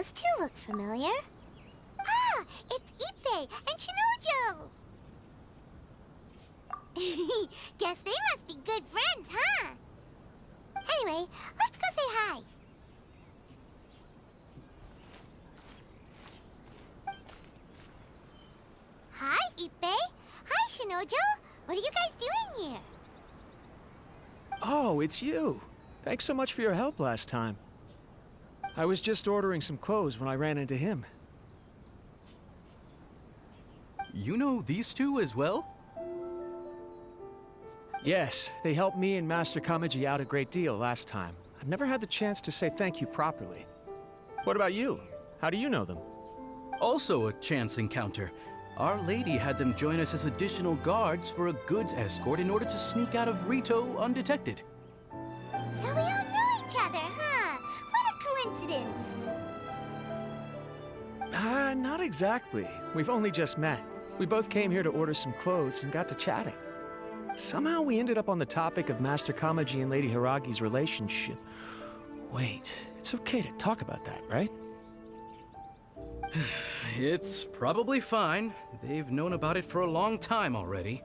Those two look familiar. Ah, it's Ippei and Shinojo! Guess they must be good friends, huh? Anyway, let's go say hi. Hi, Ippei. Hi, Shinojo. What are you guys doing here? Oh, it's you. Thanks so much for your help last time. I was just ordering some clothes when I ran into him. You know these two as well? Yes, they helped me and Master Kamaji out a great deal last time. I've never had the chance to say thank you properly. What about you? How do you know them? Also a chance encounter. Our lady had them join us as additional guards for a goods escort in order to sneak out of Rito undetected. So we all know each other, huh? What a coincidence. Not exactly. We've only just met. We both came here to order some clothes and got to chatting. Somehow we ended up on the topic of Master Kamaji and Lady Hiragi's relationship. Wait, it's okay to talk about that, right? It's probably fine. They've known about it for a long time already.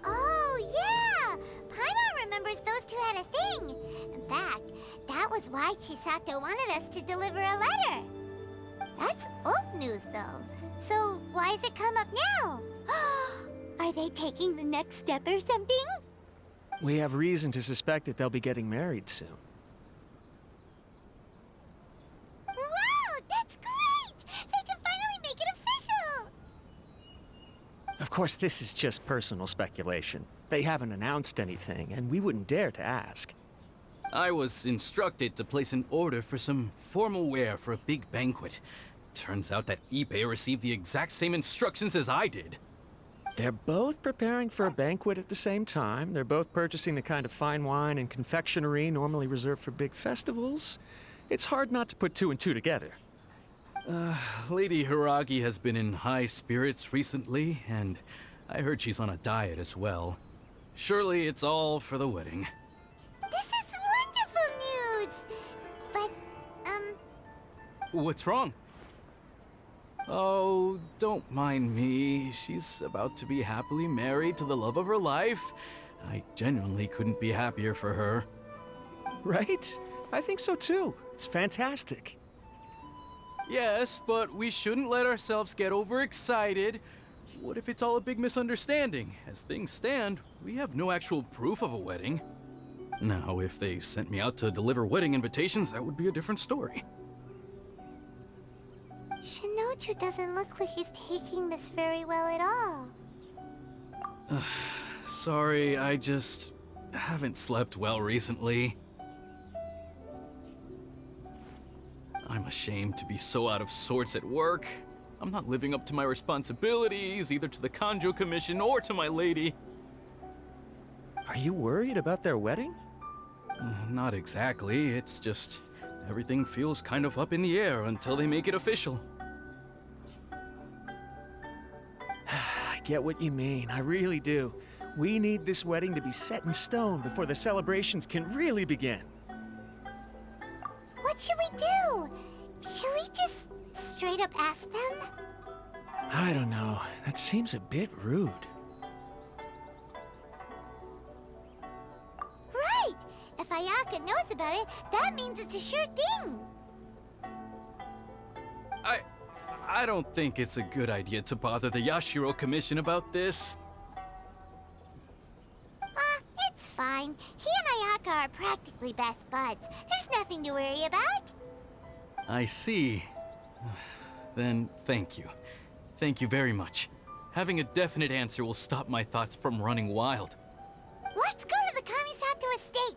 Oh, yeah! Paimon remembers those two had a thing. In fact, that was why Chisato wanted us to deliver a letter. That's old news, though. So why has it come up now? Are they taking the next step or something? We have reason to suspect that they'll be getting married soon. Wow, that's great! They can finally make it official! Of course, this is just personal speculation. They haven't announced anything, and we wouldn't dare to ask. I was instructed to place an order for some formal wear for a big banquet. Turns out that Ippei received the exact same instructions as I did. They're both preparing for a banquet at the same time. They're both purchasing the kind of fine wine and confectionery normally reserved for big festivals. It's hard not to put two and two together. Lady Hiragi has been in high spirits recently, and I heard she's on a diet as well. Surely it's all for the wedding. This is wonderful news! But, What's wrong? Oh, don't mind me. She's about to be happily married to the love of her life. I genuinely couldn't be happier for her. Right? I think so too. It's fantastic. Yes, but we shouldn't let ourselves get overexcited. What if it's all a big misunderstanding? As things stand, we have no actual proof of a wedding. Now, if they sent me out to deliver wedding invitations, that would be a different story. Shinojo doesn't look like he's taking this very well at all. Sorry, I just haven't slept well recently. I'm ashamed to be so out of sorts at work. I'm not living up to my responsibilities, either to the Kanjo Commission or to my lady. Are you worried about their wedding? Not exactly, it's just everything feels kind of up in the air until they make it official. I get what you mean, I really do. We need this wedding to be set in stone before the celebrations can really begin. What should we do? Should we just straight up ask them? I don't know. That seems a bit rude. Right! If Ayaka knows about it, that means it's a sure thing. I don't think it's a good idea to bother the Yashiro Commission about this. It's fine. He and Ayaka are practically best buds. There's nothing to worry about. I see. Then thank you. Thank you very much. Having a definite answer will stop my thoughts from running wild. Let's go to the Kamisato estate.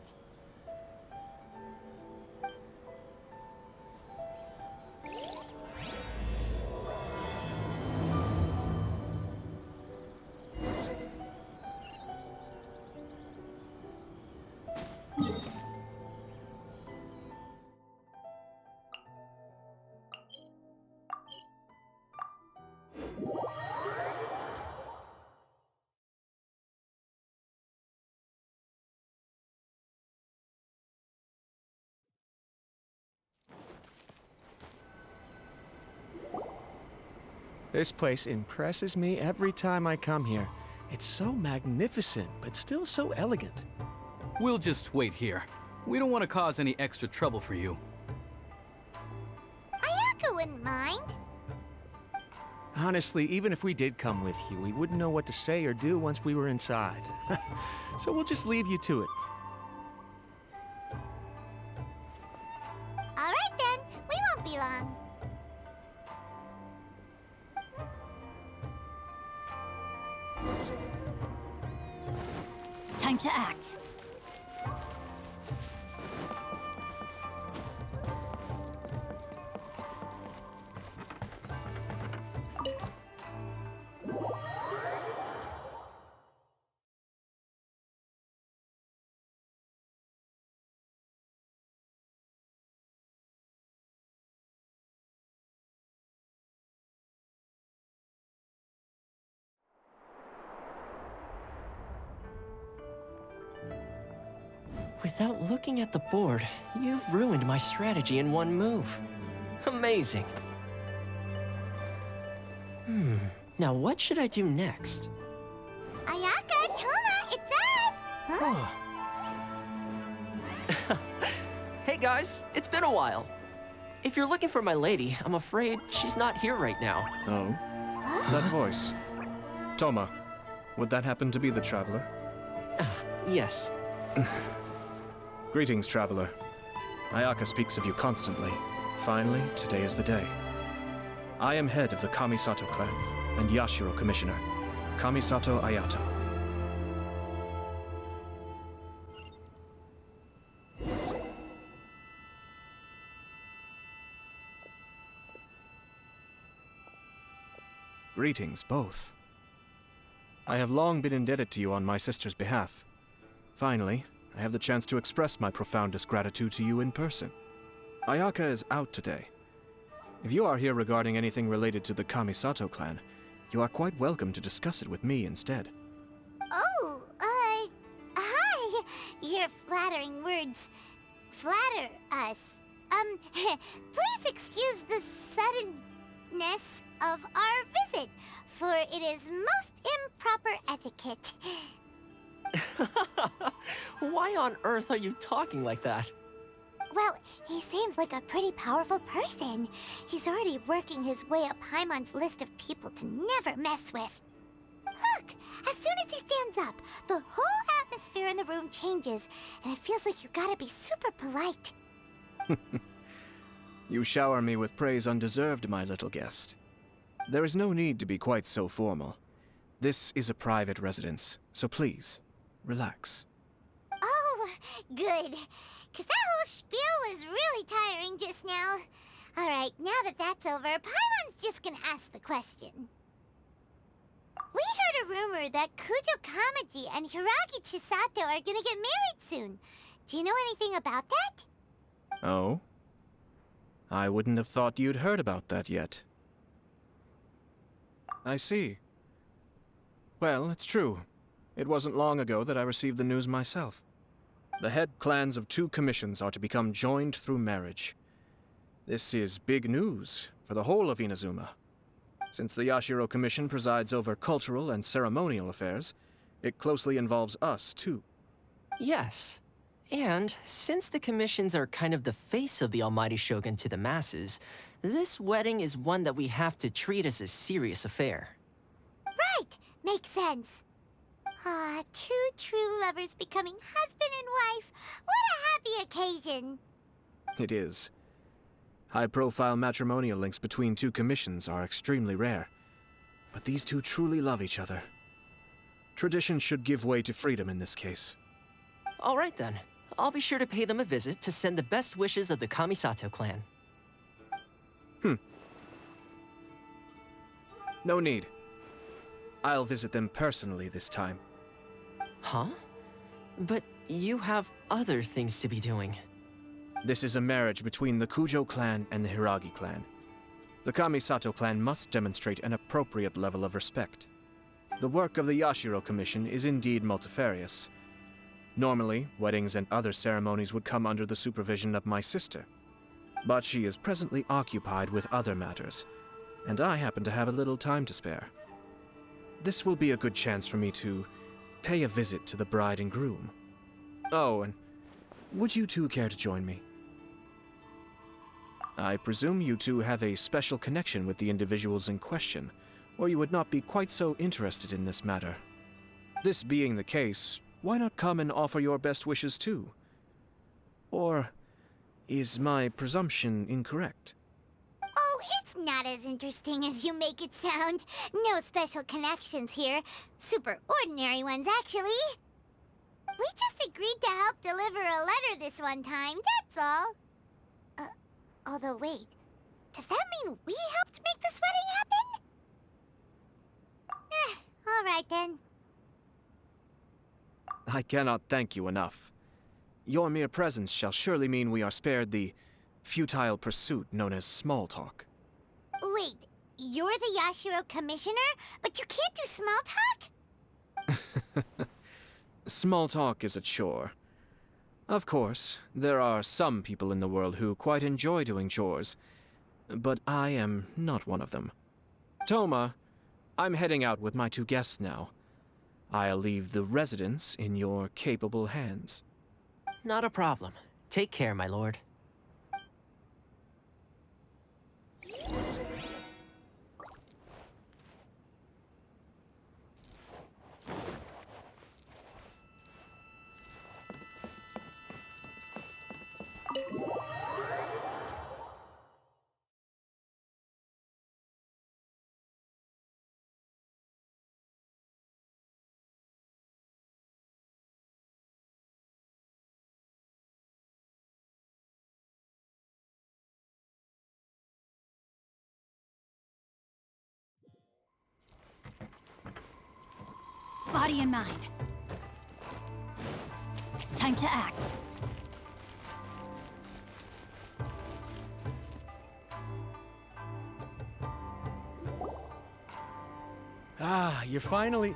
This place impresses me every time I come here. It's so magnificent, but still so elegant. We'll just wait here. We don't want to cause any extra trouble for you. Ayaka wouldn't mind. Honestly, even if we did come with you, we wouldn't know what to say or do once we were inside. So we'll just leave you to it. All right then, we won't be long. Time to act. Without looking at the board, you've ruined my strategy in one move. Amazing. Now what should I do next? Ayaka, Toma, it's us! Huh? Hey guys, it's been a while. If you're looking for my lady, I'm afraid she's not here right now. Oh? That voice. Toma, would that happen to be the Traveler? Yes. Greetings, Traveler. Ayaka speaks of you constantly. Finally, today is the day. I am head of the Kamisuto clan and Yashiro Commissioner, Kamisato Aято. Greetings, both. I have long been indebted to you on my sister's behalf. Finally, I have the chance to express my profoundest gratitude to you in person. Ayaka is out today. If you are here regarding anything related to the Kamisato clan, you are quite welcome to discuss it with me instead. Oh, hi! Your flattering words flatter us. Please excuse the suddenness of our visit, for it is most improper etiquette. Why on earth are you talking like that? Well, he seems like a pretty powerful person. He's already working his way up Paimon's list of people to never mess with. Look, as soon as he stands up, the whole atmosphere in the room changes, and it feels like you gotta be super polite. You shower me with praise undeserved, my little guest. There is no need to be quite so formal. This is a private residence, so please, relax. Oh, good. Because that whole spiel was really tiring just now. Alright, now that that's over, Paimon's just gonna ask the question. We heard a rumor that Kujo Kamaji and Hiragi Chisato are gonna get married soon. Do you know anything about that? Oh? I wouldn't have thought you'd heard about that yet. I see. Well, it's true. It wasn't long ago that I received the news myself. The head clans of 2 commissions are to become joined through marriage. This is big news for the whole of Inazuma. Since the Yashiro Commission presides over cultural and ceremonial affairs, it closely involves us, too. Yes. And since the commissions are kind of the face of the Almighty Shogun to the masses, this wedding is one that we have to treat as a serious affair. Right, makes sense. Ah, 2 true lovers becoming husband and wife. What a happy occasion. It is. High-profile matrimonial links between 2 commissions are extremely rare. But these 2 truly love each other. Tradition should give way to freedom in this case. All right then. I'll be sure to pay them a visit to send the best wishes of the Kamisato clan. No need. I'll visit them personally this time. Huh? But you have other things to be doing. This is a marriage between the Kujo clan and the Hiragi clan. The Kamisato clan must demonstrate an appropriate level of respect. The work of the Yashiro Commission is indeed multifarious. Normally, weddings and other ceremonies would come under the supervision of my sister. But she is presently occupied with other matters, and I happen to have a little time to spare. This will be a good chance for me to pay a visit to the bride and groom. Oh, and would you two care to join me? I presume you two have a special connection with the individuals in question, or you would not be quite so interested in this matter. This being the case, why not come and offer your best wishes too? Or is my presumption incorrect? Oh, it's not as interesting as you make it sound. No special connections here. Super ordinary ones, actually. We just agreed to help deliver a letter this one time, that's all. Although wait, does that mean we helped make this wedding happen? All right then. I cannot thank you enough. Your mere presence shall surely mean we are spared the futile pursuit known as small talk. Wait, you're the Yashiro commissioner, but you can't do small talk? Small talk is a chore. Of course, there are some people in the world who quite enjoy doing chores, but I am not one of them. Toma, I'm heading out with my two guests now. I'll leave the residence in your capable hands. Not a problem. Take care, my lord. Body and mind. Time to act. Ah, you're finally...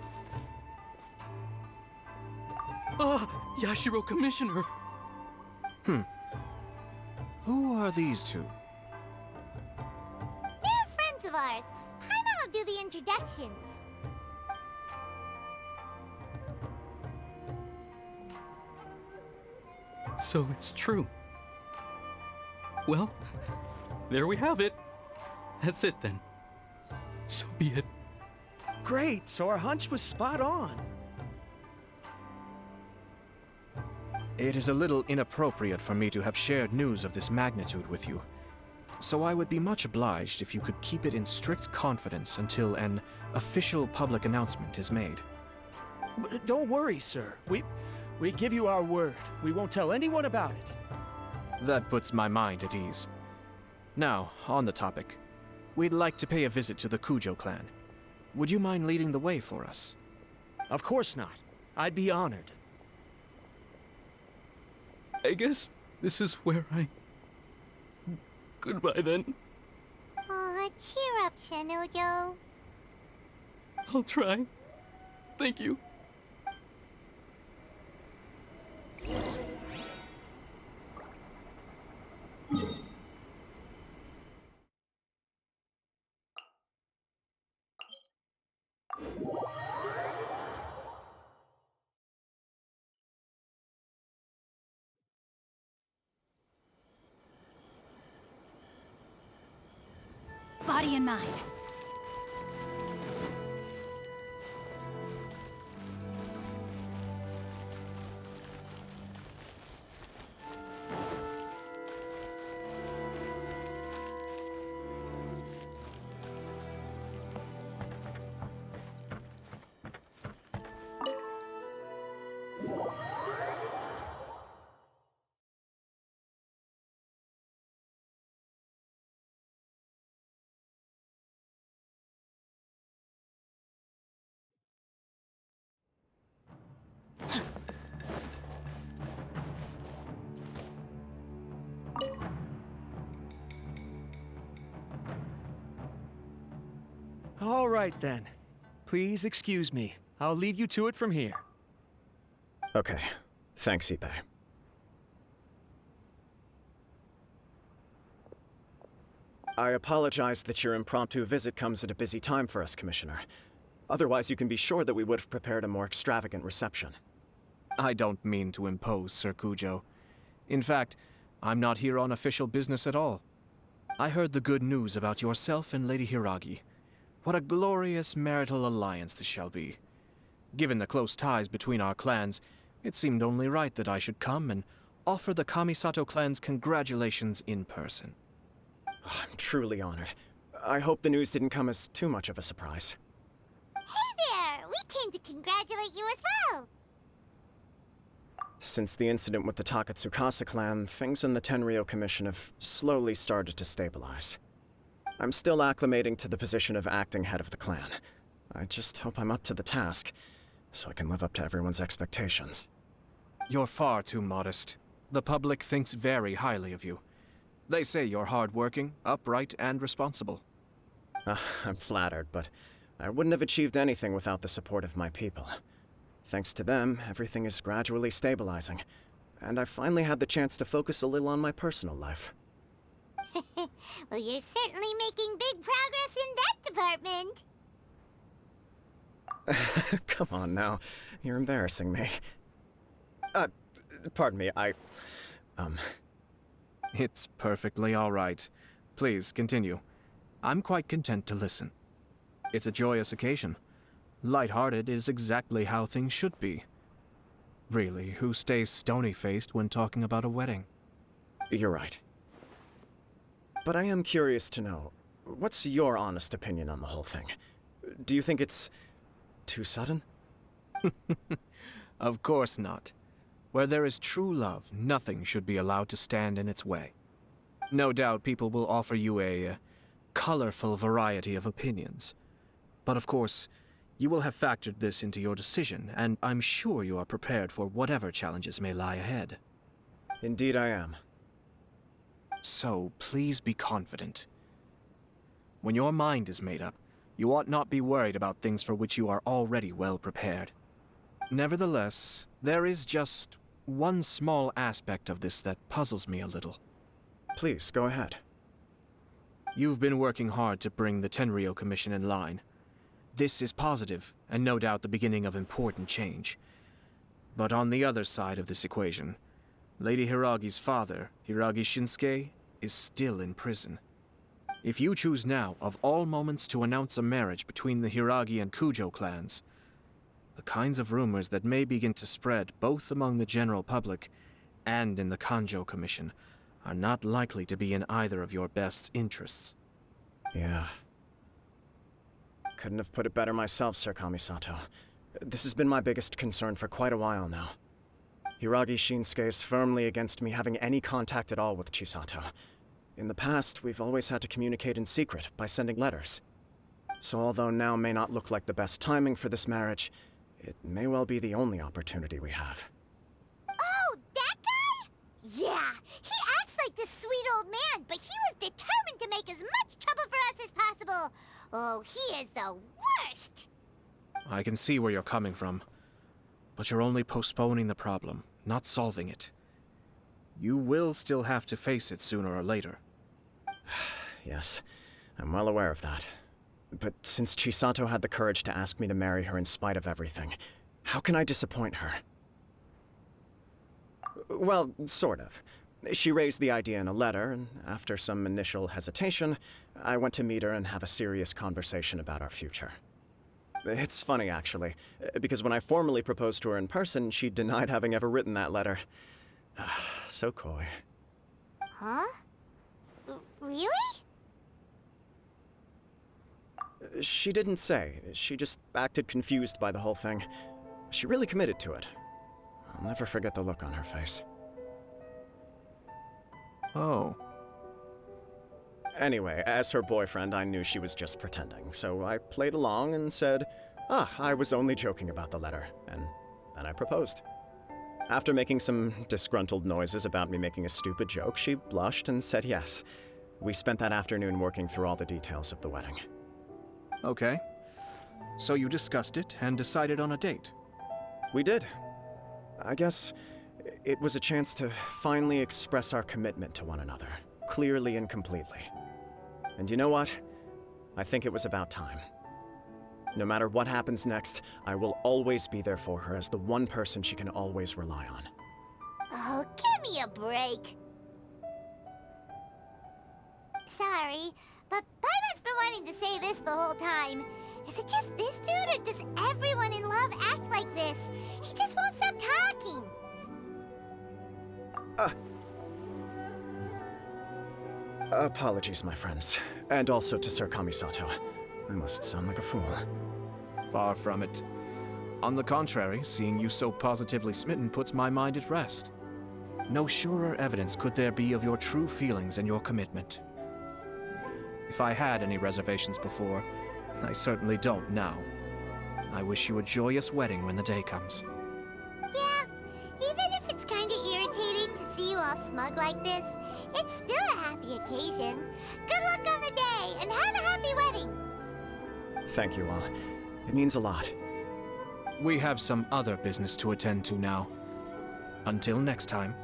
Ah, Yashiro Commissioner! Who are these two? They're friends of ours. Paimon will do the introductions. So it's true. Well, there we have it. That's it then. So be it. Great, so our hunch was spot on. It is a little inappropriate for me to have shared news of this magnitude with you, so I would be much obliged if you could keep it in strict confidence until an official public announcement is made. Don't worry, sir. We give you our word. We won't tell anyone about it. That puts my mind at ease. Now, on the topic. We'd like to pay a visit to the Kujo clan. Would you mind leading the way for us? Of course not. I'd be honored. I guess this is where I... Goodbye then. Aw, cheer up, Shanujo. I'll try. Thank you. Body and mind. All right, then. Please excuse me. I'll leave you to it from here. Okay. Thanks, Ippei. I apologize that your impromptu visit comes at a busy time for us, Commissioner. Otherwise, you can be sure that we would have prepared a more extravagant reception. I don't mean to impose, Sir Kujo. In fact, I'm not here on official business at all. I heard the good news about yourself and Lady Hiragi. What a glorious marital alliance this shall be. Given the close ties between our clans, it seemed only right that I should come and offer the Kamisato clans congratulations in person. I'm truly honored. I hope the news didn't come as too much of a surprise. Hey there! We came to congratulate you as well! Since the incident with the Takatsukasa clan, things in the Tenryou Commission have slowly started to stabilize. I'm still acclimating to the position of acting head of the clan. I just hope I'm up to the task, so I can live up to everyone's expectations. You're far too modest. The public thinks very highly of you. They say you're hardworking, upright, and responsible. I'm flattered, but I wouldn't have achieved anything without the support of my people. Thanks to them, everything is gradually stabilizing, and I finally had the chance to focus a little on my personal life. Well, you're certainly making big progress in that department. Come on now, you're embarrassing me. Pardon me, It's perfectly all right. Please, continue. I'm quite content to listen. It's a joyous occasion. Light-hearted is exactly how things should be. Really, who stays stony-faced when talking about a wedding? You're right. But I am curious to know, what's your honest opinion on the whole thing? Do you think it's too sudden? Of course not. Where there is true love, nothing should be allowed to stand in its way. No doubt people will offer you a colorful variety of opinions. But of course, you will have factored this into your decision, and I'm sure you are prepared for whatever challenges may lie ahead. Indeed I am. So, please be confident. When your mind is made up, you ought not be worried about things for which you are already well prepared. Nevertheless, there is just one small aspect of this that puzzles me a little. Please, go ahead. You've been working hard to bring the Tenryou Commission in line. This is positive, and no doubt the beginning of important change. But on the other side of this equation, Lady Hiragi's father, Hiragi Shinsuke, is still in prison. If you choose now, of all moments, to announce a marriage between the Hiragi and Kujo clans, the kinds of rumors that may begin to spread both among the general public and in the Kanjo Commission are not likely to be in either of your best interests. Yeah. Couldn't have put it better myself, Sir Kamisato. This has been my biggest concern for quite a while now. Hiragi Shinsuke is firmly against me having any contact at all with Chisato. In the past, we've always had to communicate in secret by sending letters. So although now may not look like the best timing for this marriage, it may well be the only opportunity we have. Oh, that guy? Yeah, he acts like this sweet old man, but he was determined to make as much trouble for us as possible. Oh, he is the worst! I can see where you're coming from, but you're only postponing the problem, not solving it. You will still have to face it sooner or later. Yes, I'm well aware of that. But since Chisato had the courage to ask me to marry her in spite of everything, how can I disappoint her? Well, sort of. She raised the idea in a letter, and after some initial hesitation, I went to meet her and have a serious conversation about our future. It's funny, actually, because when I formally proposed to her in person, she denied having ever written that letter. So coy. Huh? Really? She didn't say. She just acted confused by the whole thing. She really committed to it. I'll never forget the look on her face. Oh. Anyway, as her boyfriend, I knew she was just pretending, so I played along and said, I was only joking about the letter, and then I proposed. After making some disgruntled noises about me making a stupid joke, she blushed and said yes. We spent that afternoon working through all the details of the wedding. Okay. So you discussed it and decided on a date? We did. I guess it was a chance to finally express our commitment to one another, clearly and completely. And you know what? I think it was about time. No matter what happens next, I will always be there for her as the one person she can always rely on. Oh, give me a break. Sorry, but Paimon's been wanting to say this the whole time. Is it just this dude, or does everyone in love act like this? He just won't stop talking. Apologies, my friends. And also to Sir Kamisato. I must sound like a fool. Far from it. On the contrary, seeing you so positively smitten puts my mind at rest. No surer evidence could there be of your true feelings and your commitment. If I had any reservations before, I certainly don't now. I wish you a joyous wedding when the day comes. Yeah, even if it's kinda irritating to see you all smug like this, it's still a happy occasion. Good luck on the day, and have a happy wedding! Thank you all. It means a lot. We have some other business to attend to now. Until next time.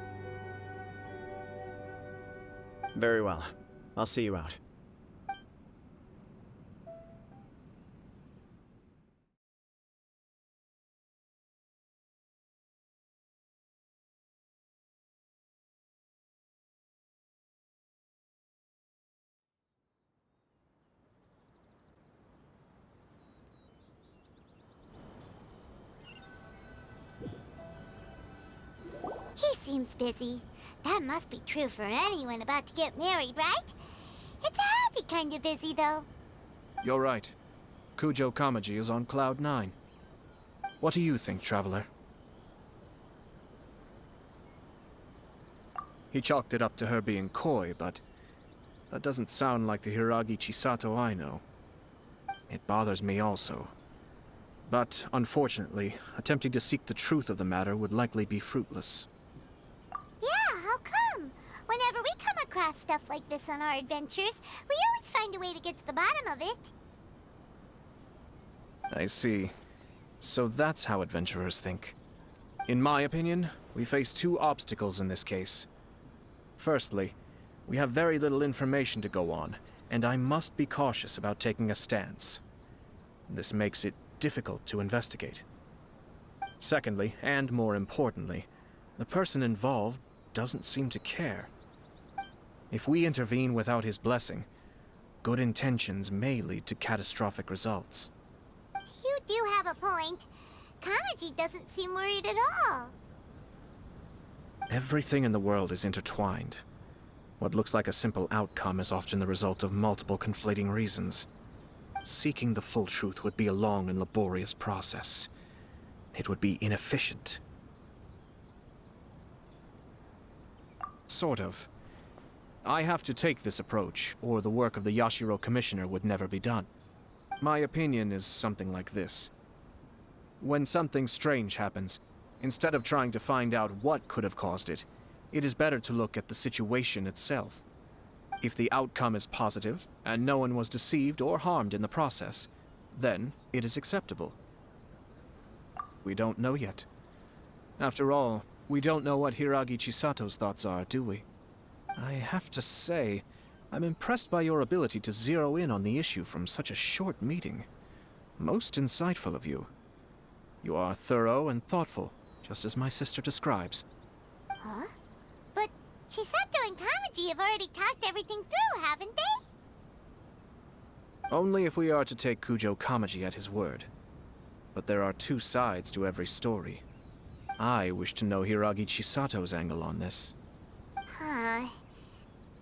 Very well. I'll see you out. He seems busy. That must be true for anyone about to get married, right? It's a happy kind of busy, though. You're right. Kujo Kamaji is on Cloud 9. What do you think, Traveler? He chalked it up to her being coy, but that doesn't sound like the Hiragi Chisato I know. It bothers me also. But, unfortunately, attempting to seek the truth of the matter would likely be fruitless. Yeah, how come? Whenever we come across stuff like this on our adventures, we always find a way to get to the bottom of it. I see. So that's how adventurers think. In my opinion, we face two obstacles in this case. Firstly, we have very little information to go on, and I must be cautious about taking a stance. This makes it difficult to investigate. Secondly, and more importantly, the person involved doesn't seem to care. If we intervene without his blessing, good intentions may lead to catastrophic results. You do have a point. Kamaji doesn't seem worried at all. Everything in the world is intertwined. What looks like a simple outcome is often the result of multiple conflating reasons. Seeking the full truth would be a long and laborious process. It would be inefficient. Sort of. I have to take this approach, or the work of the Yashiro Commissioner would never be done. My opinion is something like this. When something strange happens, instead of trying to find out what could have caused it, it is better to look at the situation itself. If the outcome is positive, and no one was deceived or harmed in the process, then it is acceptable. We don't know yet. After all, we don't know what Hiragi Chisato's thoughts are, do we? I have to say, I'm impressed by your ability to zero in on the issue from such a short meeting. Most insightful of you. You are thorough and thoughtful, just as my sister describes. Huh? But Chisato and Kamaji have already talked everything through, haven't they? Only if we are to take Kujo Kamaji at his word. But there are two sides to every story. I wish to know Hiragi Chisato's angle on this. Huh.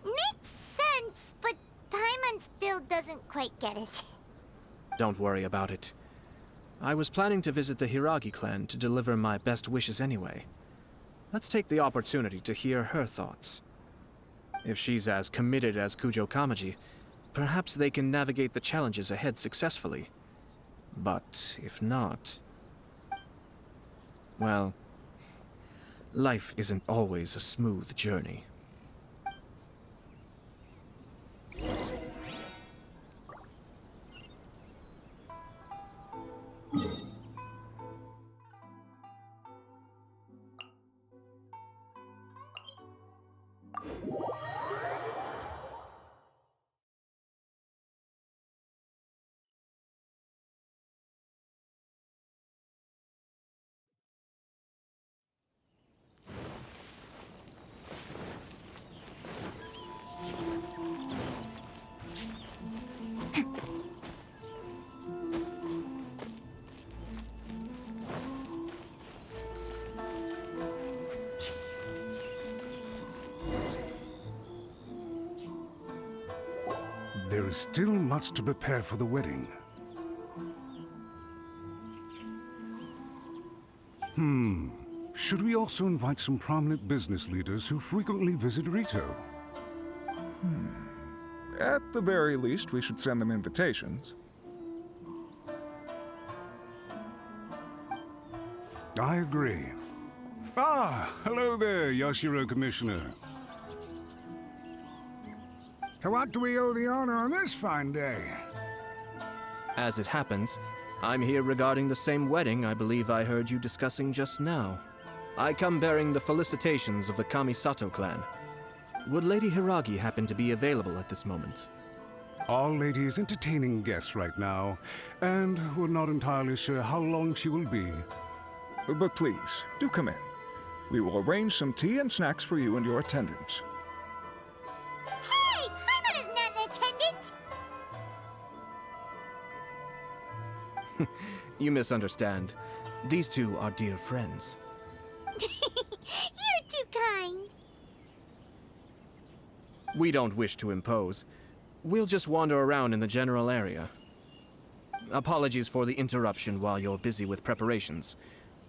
Makes sense, but Paimon still doesn't quite get it. Don't worry about it. I was planning to visit the Hiragi clan to deliver my best wishes anyway. Let's take the opportunity to hear her thoughts. If she's as committed as Kujo Kamaji, perhaps they can navigate the challenges ahead successfully. But if not... well, life isn't always a smooth journey. There is still much to prepare for the wedding. Should we also invite some prominent business leaders who frequently visit Rito? At the very least, we should send them invitations. I agree. Ah, hello there, Yashiro Commissioner. To what do we owe the honor on this fine day? As it happens, I'm here regarding the same wedding I believe I heard you discussing just now. I come bearing the felicitations of the Kamisuto clan. Would Lady Hiragi happen to be available at this moment? Our lady is entertaining guests right now, and we're not entirely sure how long she will be. But please, do come in. We will arrange some tea and snacks for you and your attendants. Hey! Paimon is not an attendant! You misunderstand. These two are dear friends. You're too kind. We don't wish to impose. We'll just wander around in the general area. Apologies for the interruption while you're busy with preparations.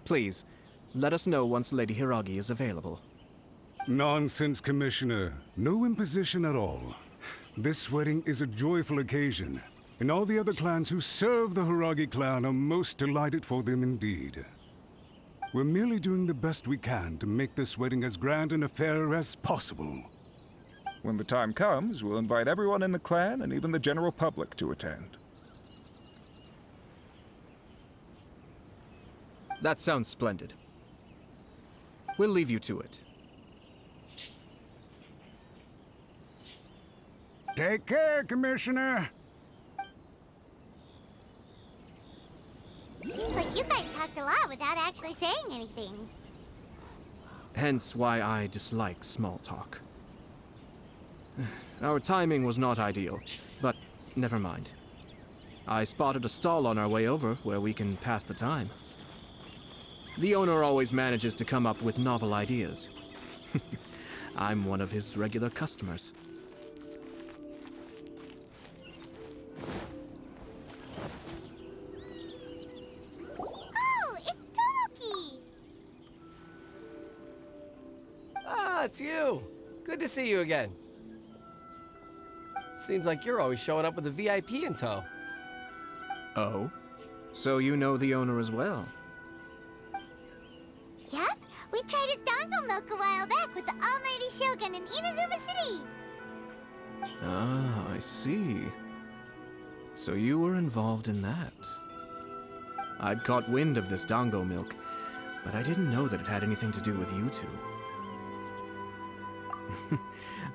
Please, let us know once Lady Hiragi is available. Nonsense, Commissioner. No imposition at all. This wedding is a joyful occasion, and all the other clans who serve the Hiragi clan are most delighted for them indeed. We're merely doing the best we can to make this wedding as grand an affair as possible. When the time comes, we'll invite everyone in the clan and even the general public to attend. That sounds splendid. We'll leave you to it. Take care, Commissioner. Seems like you guys talked a lot without actually saying anything. Hence why I dislike small talk. Our timing was not ideal, but never mind. I spotted a stall on our way over where we can pass the time. The owner always manages to come up with novel ideas. I'm one of his regular customers. Oh, it's Tomoki! Ah, it's you. Good to see you again. Seems like you're always showing up with a VIP in tow. Oh? So you know the owner as well? Yep, we tried his dango milk a while back with the almighty shogun in Inazuma City. Ah, I see. So you were involved in that. I'd caught wind of this dango milk, but I didn't know that it had anything to do with you two.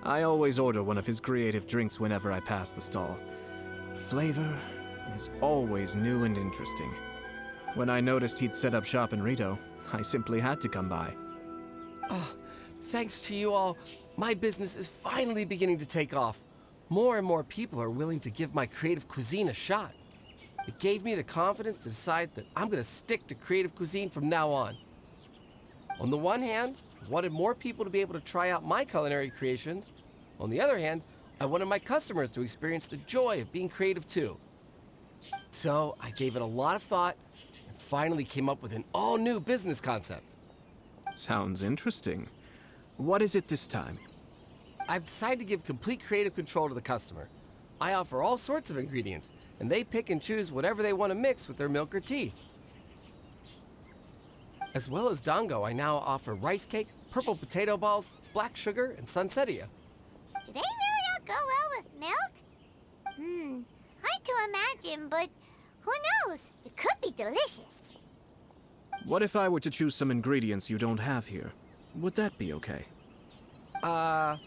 I always order one of his creative drinks whenever I pass the stall. The flavor is always new and interesting. When I noticed he'd set up shop in Rito, I simply had to come by. Oh, thanks to you all, my business is finally beginning to take off. More and more people are willing to give my creative cuisine a shot. It gave me the confidence to decide that I'm going to stick to creative cuisine from now on. On the one hand, I wanted more people to be able to try out my culinary creations. On the other hand, I wanted my customers to experience the joy of being creative too. So I gave it a lot of thought and finally came up with an all-new business concept. Sounds interesting. What is it this time? I've decided to give complete creative control to the customer. I offer all sorts of ingredients, and they pick and choose whatever they want to mix with their milk or tea. As well as dango, I now offer rice cake, purple potato balls, black sugar, and sunsettia. Do they really all go well with milk? Hard to imagine, but who knows? It could be delicious. What if I were to choose some ingredients you don't have here? Would that be okay? Well,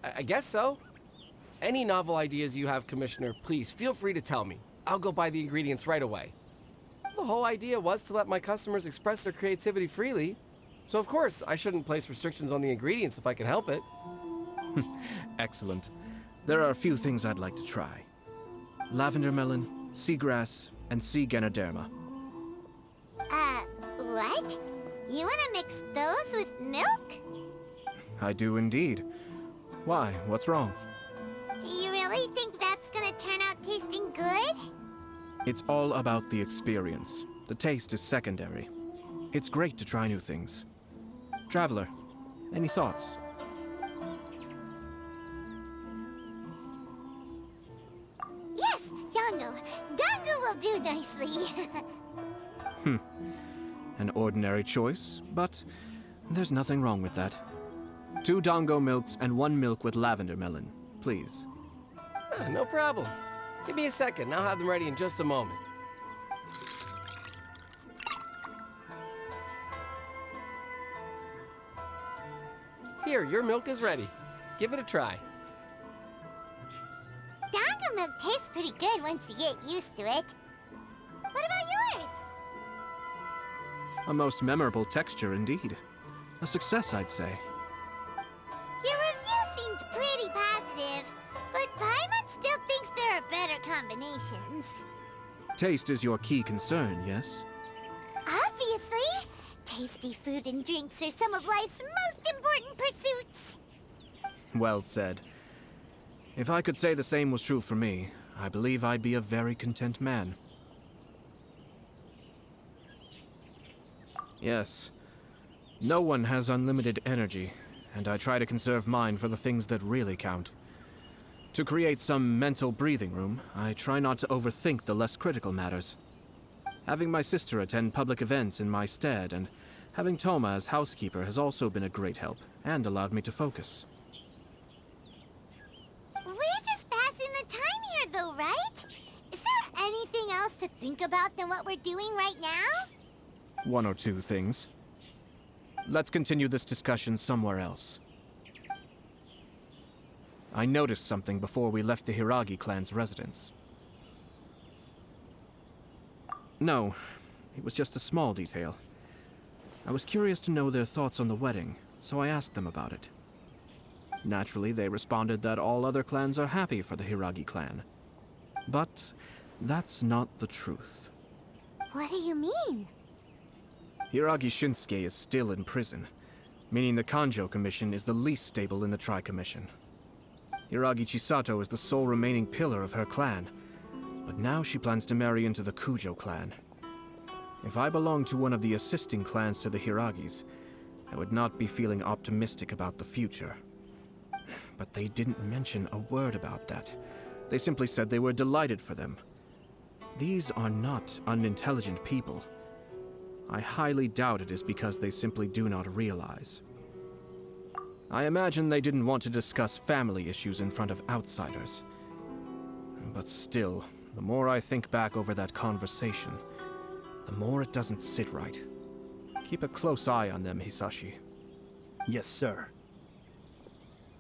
I guess so. Any novel ideas you have, Commissioner, please feel free to tell me. I'll go buy the ingredients right away. The whole idea was to let my customers express their creativity freely. So of course, I shouldn't place restrictions on the ingredients if I can help it. Excellent. There are a few things I'd like to try. Lavender melon, seagrass, and sea ganoderma. What? You wanna mix those with milk? I do indeed. Why? What's wrong? You really It's all about the experience. The taste is secondary. It's great to try new things. Traveler, any thoughts? Yes, Dango. Dango will do nicely. An ordinary choice, but there's nothing wrong with that. 2 Dango milks and 1 milk with lavender melon, please. No problem. Give me a second, I'll have them ready in just a moment. Here, your milk is ready. Give it a try. Dango milk tastes pretty good once you get used to it. What about yours? A most memorable texture indeed. A success, I'd say. Your review seemed pretty positive, but Paimon still thinks there are better combinations. Taste is your key concern, yes? Obviously! Tasty food and drinks are some of life's most important pursuits. Well said. If I could say the same was true for me, I believe I'd be a very content man. Yes. No one has unlimited energy, and I try to conserve mine for the things that really count. To create some mental breathing room, I try not to overthink the less critical matters. Having my sister attend public events in my stead, and having Toma as housekeeper has also been a great help, and allowed me to focus. We're just passing the time here, though, right? Is there anything else to think about than what we're doing right now? 1 or 2 things. Let's continue this discussion somewhere else. I noticed something before we left the Hiragi clan's residence. No, it was just a small detail. I was curious to know their thoughts on the wedding, so I asked them about it. Naturally, they responded that all other clans are happy for the Hiragi clan. But that's not the truth. What do you mean? Hiragi Shinsuke is still in prison, meaning the Kanjo Commission is the least stable in the Tri-Commission. Hiragi Chisato is the sole remaining pillar of her clan, but now she plans to marry into the Kujo clan. If I belonged to one of the assisting clans to the Hiragis, I would not be feeling optimistic about the future. But they didn't mention a word about that. They simply said they were delighted for them. These are not unintelligent people. I highly doubt it is because they simply do not realize. I imagine they didn't want to discuss family issues in front of outsiders. But still, the more I think back over that conversation, the more it doesn't sit right. Keep a close eye on them, Hisashi. Yes, sir.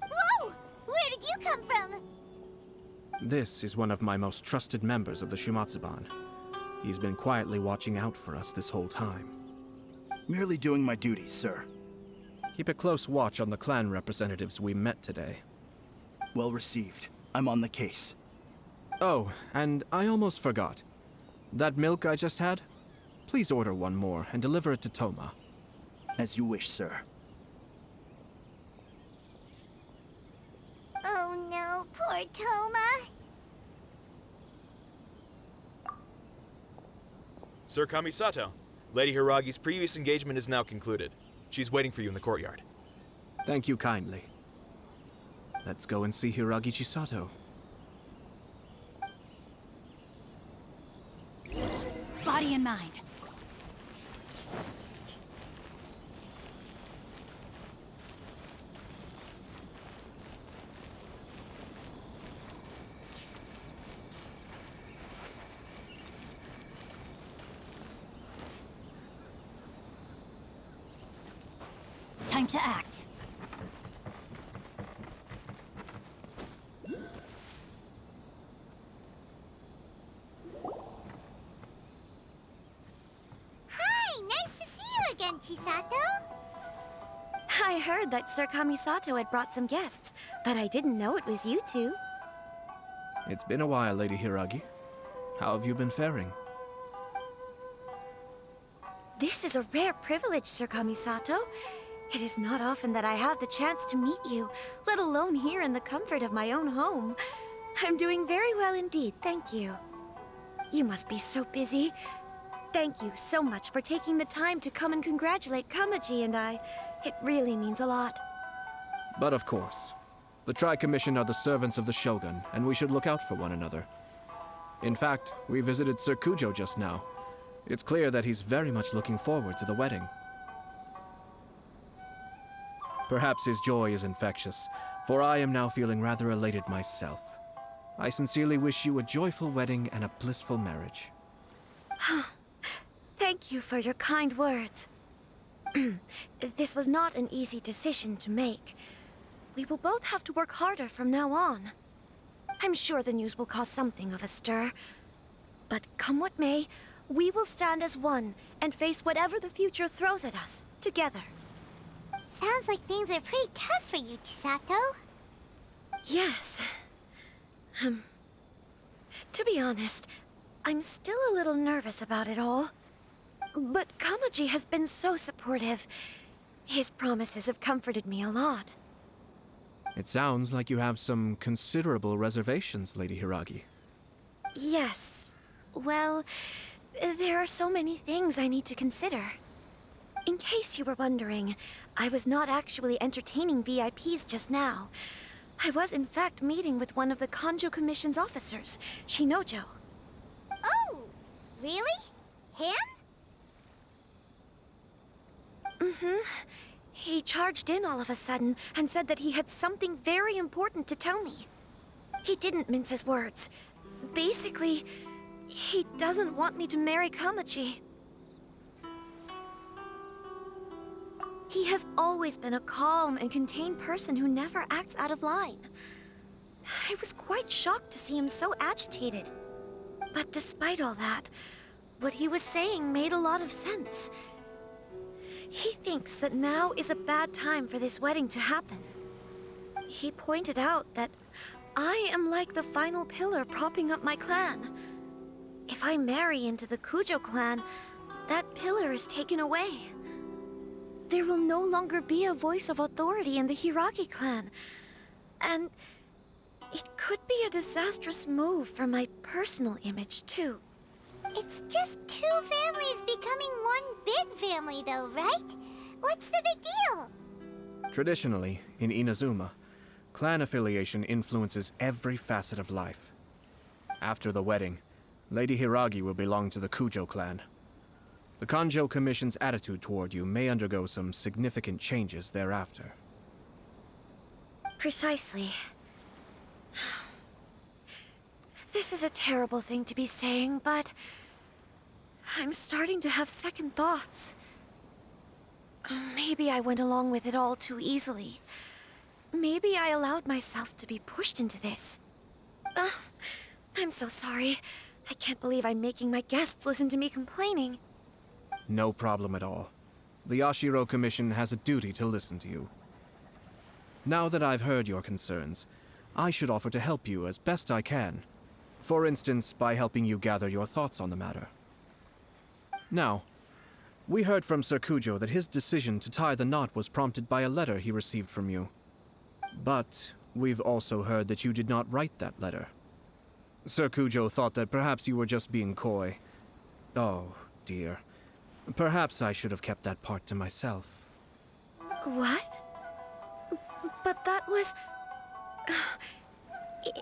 Whoa! Where did you come from? This is one of my most trusted members of the Shumatsuban. He's been quietly watching out for us this whole time. Merely doing my duty, sir. Keep a close watch on the clan representatives we met today. Well received. I'm on the case. Oh, and I almost forgot. That milk I just had? Please order 1 more and deliver it to Toma. As you wish, sir. Oh no, poor Toma. Sir Kamisato, Lady Hiragi's previous engagement is now concluded. She's waiting for you in the courtyard. Thank you kindly. Let's go and see Hiragi Chisato. Body and mind. Time to act. Hi, nice to see you again, Chisato. I heard that Sir Kamisato had brought some guests, but I didn't know it was you two. It's been a while, Lady Hiragi. How have you been faring? This is a rare privilege, Sir Kamisato. It is not often that I have the chance to meet you, let alone here in the comfort of my own home. I'm doing very well indeed, thank you. You must be so busy. Thank you so much for taking the time to come and congratulate Kamaji and I. It really means a lot. But of course, the Tri-Commission are the servants of the Shogun, and we should look out for one another. In fact, we visited Sir Kujo just now. It's clear that he's very much looking forward to the wedding. Perhaps his joy is infectious, for I am now feeling rather elated myself. I sincerely wish you a joyful wedding and a blissful marriage. Thank you for your kind words. This was not an easy decision to make. We will both have to work harder from now on. I'm sure the news will cause something of a stir. But come what may, we will stand as one and face whatever the future throws at us, together. Sounds like things are pretty tough for you, Chisato. Yes. To be honest, I'm still a little nervous about it all. But Kamaji has been so supportive. His promises have comforted me a lot. It sounds like you have some considerable reservations, Lady Hiragi. Yes. Well, there are so many things I need to consider. In case you were wondering, I was not actually entertaining VIPs just now. I was in fact meeting with one of the Kanjo Commission's officers, Shinojo. Oh, really? Him? Mm-hmm. He charged in all of a sudden and said that he had something very important to tell me. He didn't mince his words. Basically, he doesn't want me to marry Kamaji. He has always been a calm and contained person who never acts out of line. I was quite shocked to see him so agitated. But despite all that, what he was saying made a lot of sense. He thinks that now is a bad time for this wedding to happen. He pointed out that I am like the final pillar propping up my clan. If I marry into the Kujo clan, that pillar is taken away. There will no longer be a voice of authority in the Hiragi clan. And it could be a disastrous move for my personal image, too. It's just two families becoming one big family, though, right? What's the big deal? Traditionally, in Inazuma, clan affiliation influences every facet of life. After the wedding, Lady Hiragi will belong to the Kujo clan. The Kanjo Commission's attitude toward you may undergo some significant changes thereafter. Precisely. This is a terrible thing to be saying, but I'm starting to have second thoughts. Maybe I went along with it all too easily. Maybe I allowed myself to be pushed into this. I'm so sorry. I can't believe I'm making my guests listen to me complaining. No problem at all. The Yashiro Commission has a duty to listen to you. Now that I've heard your concerns, I should offer to help you as best I can. For instance, by helping you gather your thoughts on the matter. Now, we heard from Sir Kujo that his decision to tie the knot was prompted by a letter he received from you. But we've also heard that you did not write that letter. Sir Kujo thought that perhaps you were just being coy. Oh, dear. Perhaps I should have kept that part to myself. What? But that was...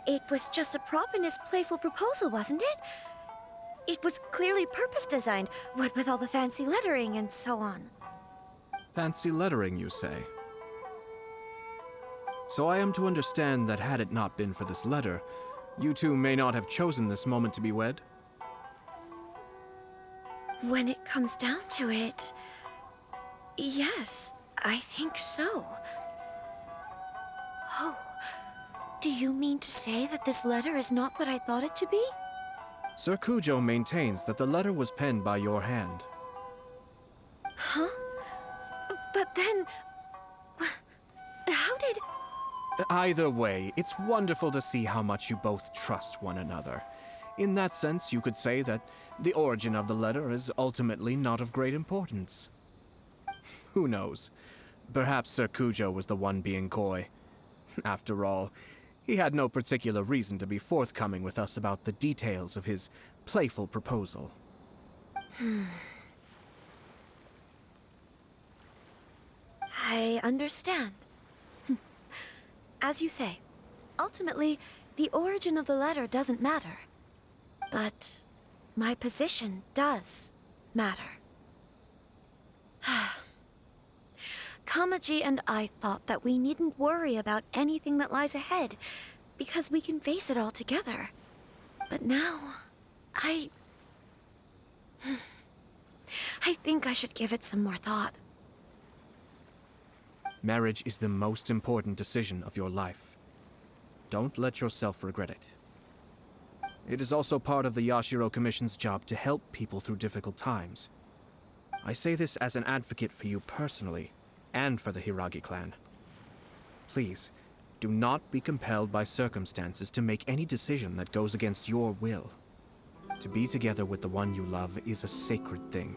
It was just a prop in his playful proposal, wasn't it? It was clearly purpose-designed, what with all the fancy lettering and so on. Fancy lettering, you say? So I am to understand that had it not been for this letter, you two may not have chosen this moment to be wed? When it comes down to it... yes, I think so. Oh, do you mean to say that this letter is not what I thought it to be? Sir Kujo maintains that the letter was penned by your hand. Huh? But then... how did... Either way, it's wonderful to see how much you both trust one another. In that sense, you could say that the origin of the letter is ultimately not of great importance. Who knows? Perhaps Sir Kujo was the one being coy. After all, He had no particular reason to be forthcoming with us about the details of his playful proposal. I understand. As you say, ultimately, the origin of the letter doesn't matter. But my position does matter. Kamaji and I thought that we needn't worry about anything that lies ahead, because we can face it all together. But now, I think I should give it some more thought. Marriage is the most important decision of your life. Don't let yourself regret it. It is also part of the Yashiro Commission's job to help people through difficult times. I say this as an advocate for you personally, and for the Hiragi clan. Please, do not be compelled by circumstances to make any decision that goes against your will. To be together with the one you love is a sacred thing.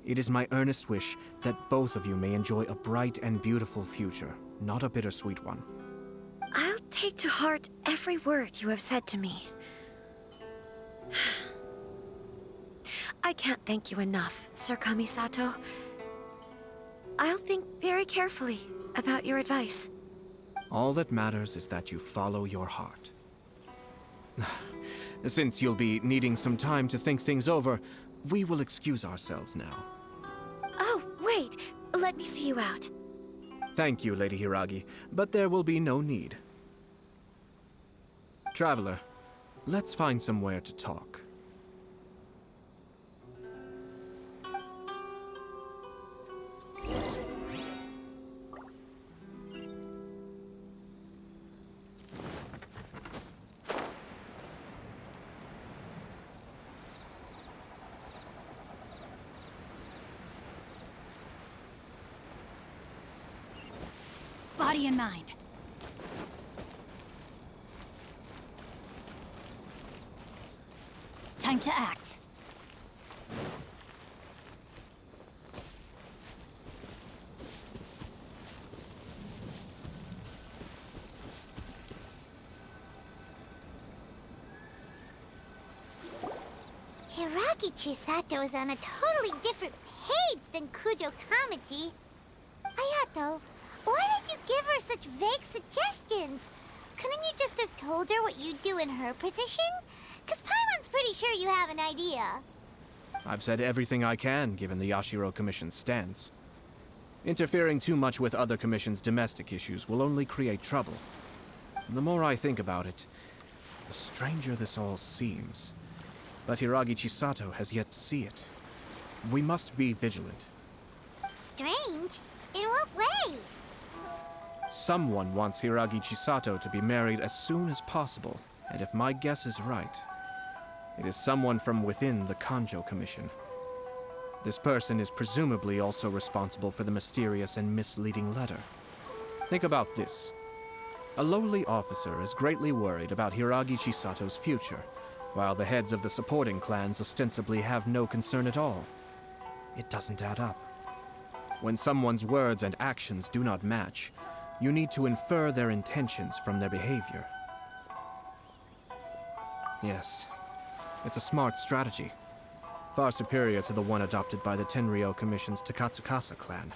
It is my earnest wish that both of you may enjoy a bright and beautiful future, not a bittersweet one. I'll take to heart every word you have said to me. I can't thank you enough, Sir Kamisato. I'll think very carefully about your advice. All that matters is that you follow your heart. Since you'll be needing some time to think things over, we will excuse ourselves now. Oh, wait! Let me see you out. Thank you, Lady Hiragi, but there will be no need. Traveler, let's find somewhere to talk. Body and mind. Time to act. Hiragi Chisato is on a totally different page than Kujo Kamaji. Aято, why did you give her such vague suggestions? Couldn't you just have told her what you'd do in her position? Because Paimon's pretty sure you have an idea. I've said everything I can, given the Yashiro Commission's stance. Interfering too much with other commissions' domestic issues will only create trouble. The more I think about it, the stranger this all seems. But Hiragi Chisato has yet to see it. We must be vigilant. Strange? In what way? Someone wants Hiragi Chisato to be married as soon as possible, and if my guess is right, it is someone from within the Kanjo Commission. This person is presumably also responsible for the mysterious and misleading letter. Think about this. A lowly officer is greatly worried about Hiragi Chisato's future, while the heads of the supporting clans ostensibly have no concern at all. It doesn't add up. When someone's words and actions do not match, you need to infer their intentions from their behavior. Yes, it's a smart strategy. Far superior to the one adopted by the Tenryou Commission's Takatsukasa clan.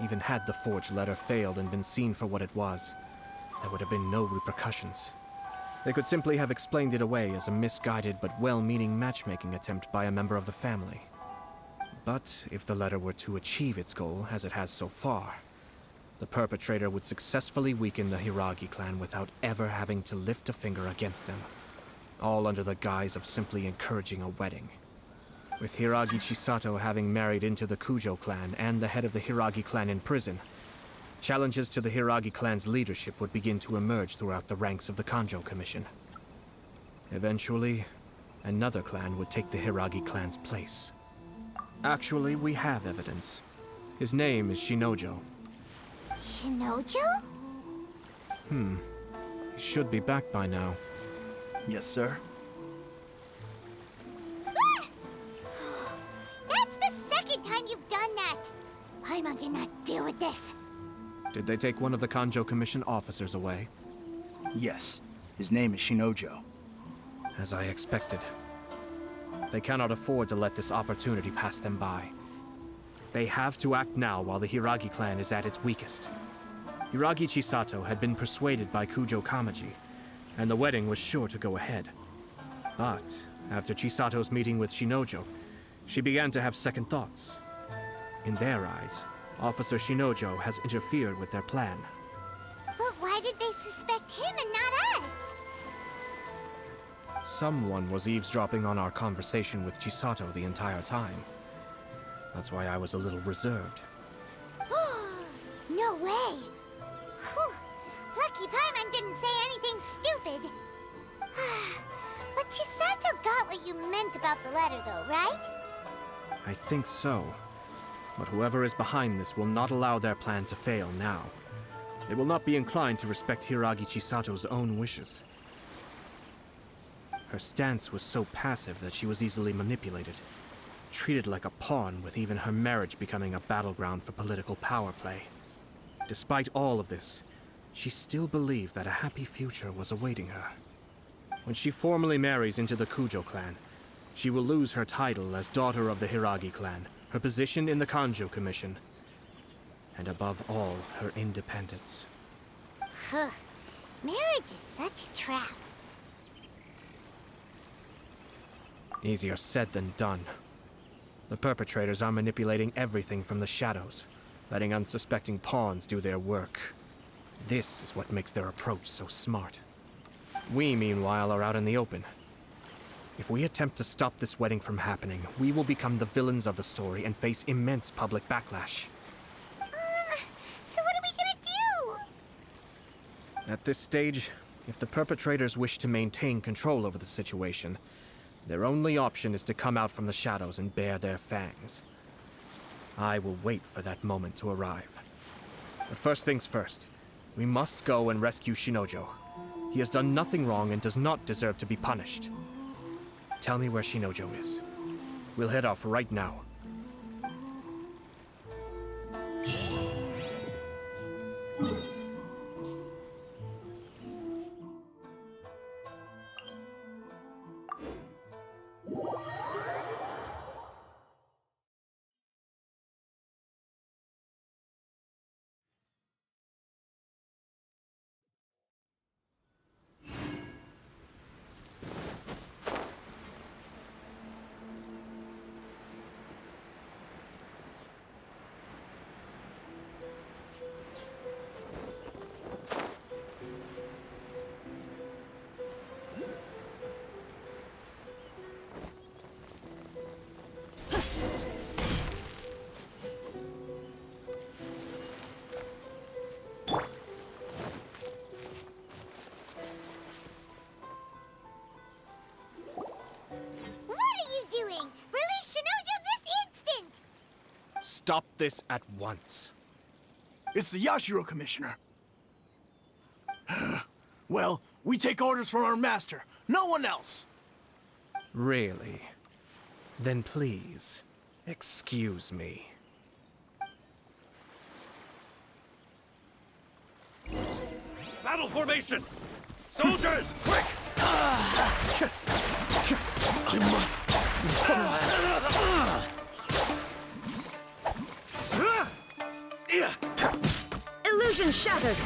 Even had the forged letter failed and been seen for what it was, there would have been no repercussions. They could simply have explained it away as a misguided but well-meaning matchmaking attempt by a member of the family. But if the letter were to achieve its goal, as it has so far, the perpetrator would successfully weaken the Hiragi clan without ever having to lift a finger against them, all under the guise of simply encouraging a wedding. With Hiragi Chisato having married into the Kujo clan and the head of the Hiragi clan in prison, challenges to the Hiragi clan's leadership would begin to emerge throughout the ranks of the Kanjo Commission. Eventually, another clan would take the Hiragi clan's place. Actually, we have evidence. His name is Shinojo. Shinojo? He should be back by now. Yes, sir. That's the second time you've done that! Paimon cannot deal with this. Did they take one of the Kanjo Commission officers away? Yes, his name is Shinojo. As I expected. They cannot afford to let this opportunity pass them by. They have to act now while the Hiragi clan is at its weakest. Hiragi Chisato had been persuaded by Kujo Kamaji, and the wedding was sure to go ahead. But after Chisato's meeting with Shinojo, she began to have second thoughts. In their eyes, Officer Shinojo has interfered with their plan. But why did they suspect him and not us? Someone was eavesdropping on our conversation with Chisato the entire time. That's why I was a little reserved. No way! Whew. Lucky Paimon didn't say anything stupid. But Chisato got what you meant about the letter though, right? I think so. But whoever is behind this will not allow their plan to fail now. They will not be inclined to respect Hiragi Chisato's own wishes. Her stance was so passive that she was easily manipulated, treated like a pawn, with even her marriage becoming a battleground for political power play. Despite all of this, she still believed that a happy future was awaiting her. When she formally marries into the Kujo clan, she will lose her title as daughter of the Hiragi clan, her position in the Kanjo Commission, and above all, her independence. Marriage is such a trap. Easier said than done. The perpetrators are manipulating everything from the shadows, letting unsuspecting pawns do their work. This is what makes their approach so smart. We, meanwhile, are out in the open. If we attempt to stop this wedding from happening, we will become the villains of the story and face immense public backlash. So what are we gonna do? At this stage, if the perpetrators wish to maintain control over the situation, their only option is to come out from the shadows and bare their fangs. I will wait for that moment to arrive. But first things first, we must go and rescue Shinojo. He has done nothing wrong and does not deserve to be punished. Tell me where Shinojo is. We'll head off right now. Stop this at once. It's the Yashiro Commissioner. Well, we take orders from our master, no one else. Really? Then please, excuse me. Battle formation! Soldiers, quick! I must... Illusion shattered!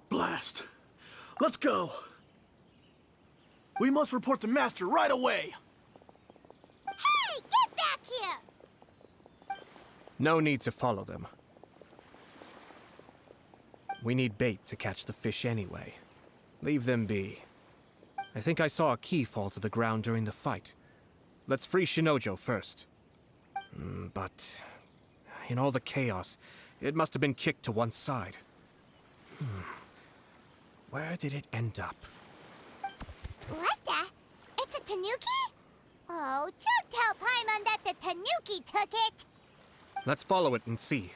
Blast. Let's go. We must report to Master right away. Hey, get back here! No need to follow them. We need bait to catch the fish anyway. Leave them be. I think I saw a key fall to the ground during the fight. Let's free Shinojo first. But in all the chaos, it must have been kicked to one side. Where did it end up? What the? It's a tanuki? Oh, don't tell Paimon that the tanuki took it! Let's follow it and see.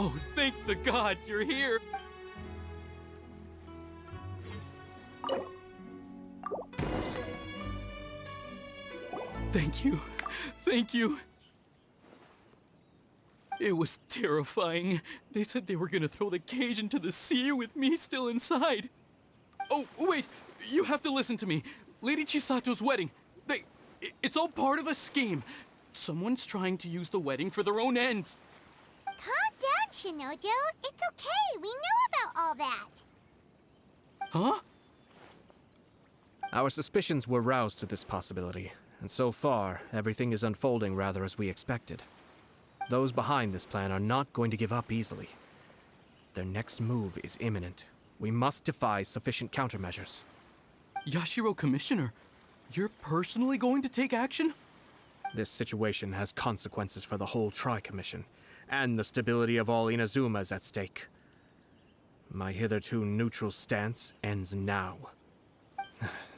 Oh, thank the gods you're here! Thank you. Thank you. It was terrifying. They said they were gonna throw the cage into the sea with me still inside. Oh, wait! You have to listen to me. Lady Chisato's wedding. It's all part of a scheme. Someone's trying to use the wedding for their own ends. Calm down, Shinojo. It's okay. We know about all that. Huh? Our suspicions were roused to this possibility, and so far, everything is unfolding rather as we expected. Those behind this plan are not going to give up easily. Their next move is imminent. We must devise sufficient countermeasures. Yashiro Commissioner, you're personally going to take action? This situation has consequences for the whole Tri-Commission, and the stability of all Inazuma is at stake. My hitherto neutral stance ends now.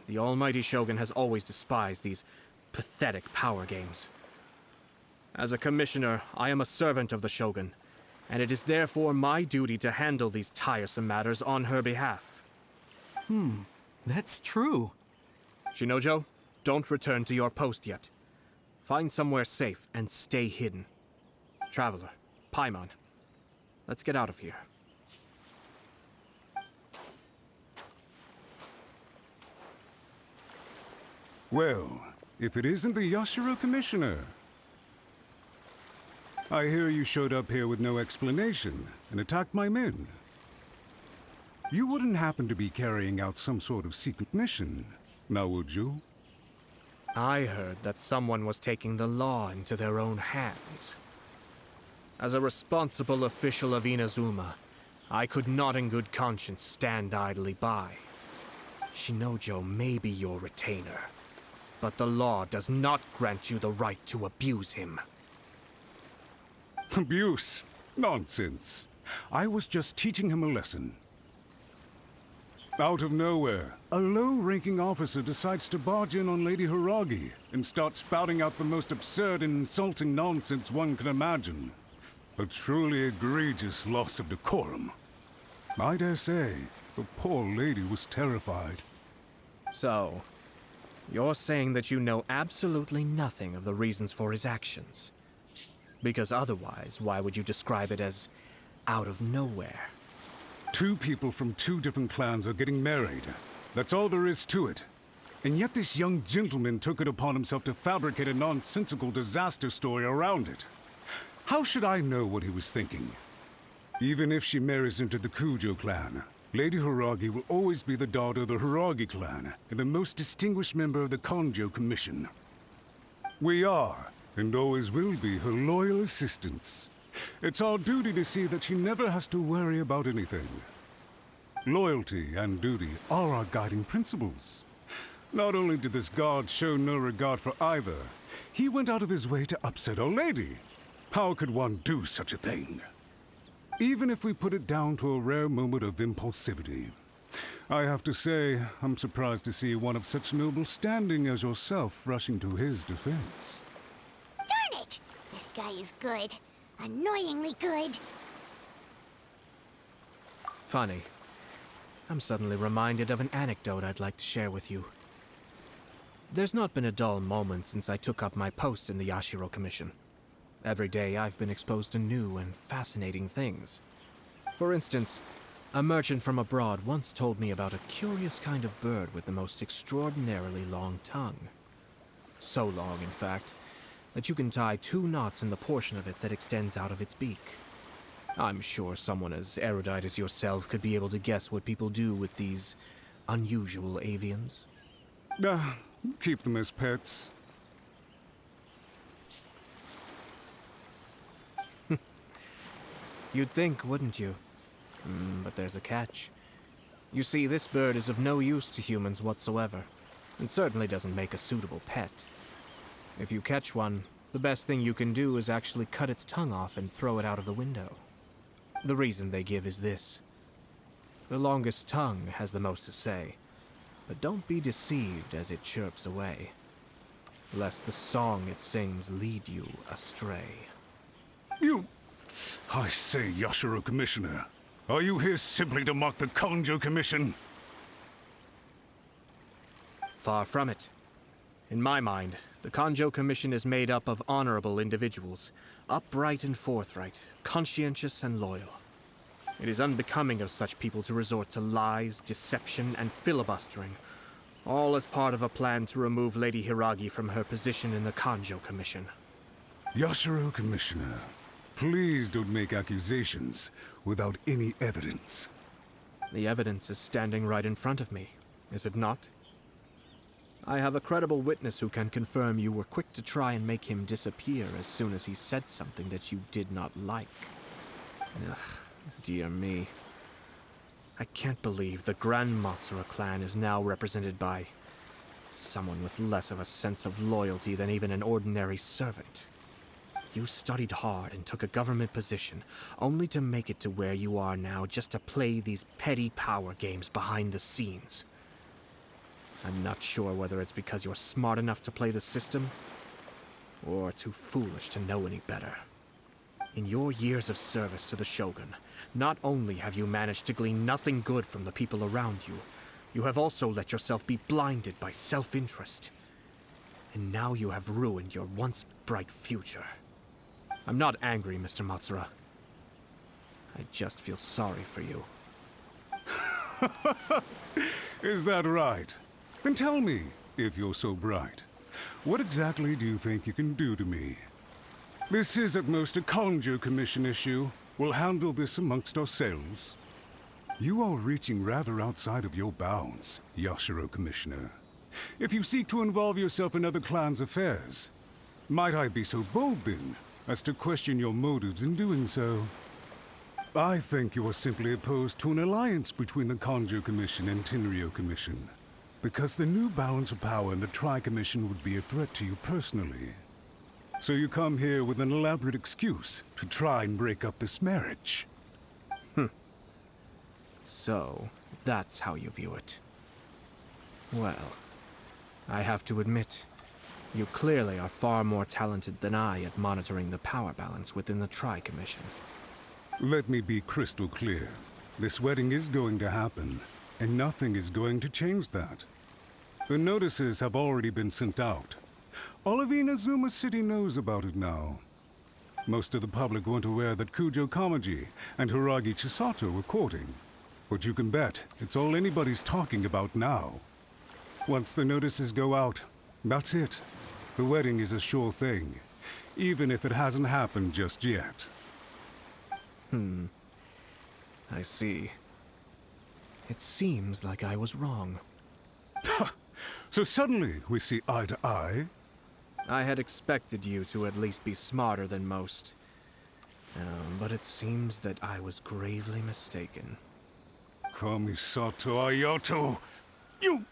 The almighty Shogun has always despised these pathetic power games. As a commissioner, I am a servant of the Shogun, and it is therefore my duty to handle these tiresome matters on her behalf. That's true. Shinojo, don't return to your post yet. Find somewhere safe and stay hidden. Traveler, Paimon, let's get out of here. Well, if it isn't the Yashiro Commissioner. I hear you showed up here with no explanation and attacked my men. You wouldn't happen to be carrying out some sort of secret mission, now would you? I heard that someone was taking the law into their own hands. As a responsible official of Inazuma, I could not in good conscience stand idly by. Shinojo may be your retainer, but the law does not grant you the right to abuse him. Abuse? Nonsense. I was just teaching him a lesson. Out of nowhere, a low-ranking officer decides to barge in on Lady Hiragi and start spouting out the most absurd and insulting nonsense one can imagine. A truly egregious loss of decorum. I dare say, the poor lady was terrified. So, you're saying that you know absolutely nothing of the reasons for his actions? Because otherwise, why would you describe it as out of nowhere? Two people from two different clans are getting married. That's all there is to it. And yet this young gentleman took it upon himself to fabricate a nonsensical disaster story around it. How should I know what he was thinking? Even if she marries into the Kujo clan, Lady Hiragi will always be the daughter of the Hiragi clan and the most distinguished member of the Konjo Commission. We are, and always will be, her loyal assistants. It's our duty to see that she never has to worry about anything. Loyalty and duty are our guiding principles. Not only did this guard show no regard for either, he went out of his way to upset our lady. How could one do such a thing? Even if we put it down to a rare moment of impulsivity. I have to say, I'm surprised to see one of such noble standing as yourself rushing to his defense. Darn it! This guy is good. Annoyingly good. Funny. I'm suddenly reminded of an anecdote I'd like to share with you. There's not been a dull moment since I took up my post in the Yashiro Commission. Every day I've been exposed to new and fascinating things. For instance, a merchant from abroad once told me about a curious kind of bird with the most extraordinarily long tongue. So long, in fact, that you can tie 2 knots in the portion of it that extends out of its beak. I'm sure someone as erudite as yourself could be able to guess what people do with these unusual avians. Keep them as pets. You'd think, wouldn't you? But there's a catch. You see, this bird is of no use to humans whatsoever, and certainly doesn't make a suitable pet. If you catch one, the best thing you can do is actually cut its tongue off and throw it out of the window. The reason they give is this. The longest tongue has the most to say, but don't be deceived as it chirps away, lest the song it sings lead you astray. I say, Yashiro Commissioner, are you here simply to mock the Kanjo Commission? Far from it. In my mind, the Kanjo Commission is made up of honorable individuals, upright and forthright, conscientious and loyal. It is unbecoming of such people to resort to lies, deception, and filibustering, all as part of a plan to remove Lady Hiragi from her position in the Kanjo Commission. Yashiro Commissioner, please don't make accusations without any evidence. The evidence is standing right in front of me, is it not? I have a credible witness who can confirm you were quick to try and make him disappear as soon as he said something that you did not like. Ugh, dear me. I can't believe the Grand Matsura clan is now represented by someone with less of a sense of loyalty than even an ordinary servant. You studied hard and took a government position, only to make it to where you are now just to play these petty power games behind the scenes. I'm not sure whether it's because you're smart enough to play the system, or too foolish to know any better. In your years of service to the Shogun, not only have you managed to glean nothing good from the people around you, you have also let yourself be blinded by self-interest. And now you have ruined your once bright future. I'm not angry, Mr. Matsura. I just feel sorry for you. Is that right? Then tell me, if you're so bright, what exactly do you think you can do to me? This is at most a Kanjo Commission issue. We'll handle this amongst ourselves. You are reaching rather outside of your bounds, Yashiro Commissioner. If you seek to involve yourself in other clans' affairs, might I be so bold then as to question your motives in doing so? I think you are simply opposed to an alliance between the Kanjo Commission and Tenryo Commission, because the new balance of power in the Tri-Commission would be a threat to you personally. So you come here with an elaborate excuse to try and break up this marriage. So, that's how you view it. Well, I have to admit, you clearly are far more talented than I at monitoring the power balance within the Tri-Commission. Let me be crystal clear. This wedding is going to happen, and nothing is going to change that. The notices have already been sent out. All of Inazuma City knows about it now. Most of the public weren't aware that Kujo Kamaji and Hiragi Chisato were courting. But you can bet it's all anybody's talking about now. Once the notices go out, that's it. The wedding is a sure thing, even if it hasn't happened just yet. I see. It seems like I was wrong. So suddenly we see eye to eye? I had expected you to at least be smarter than most. But it seems that I was gravely mistaken. Kamisato Aято, you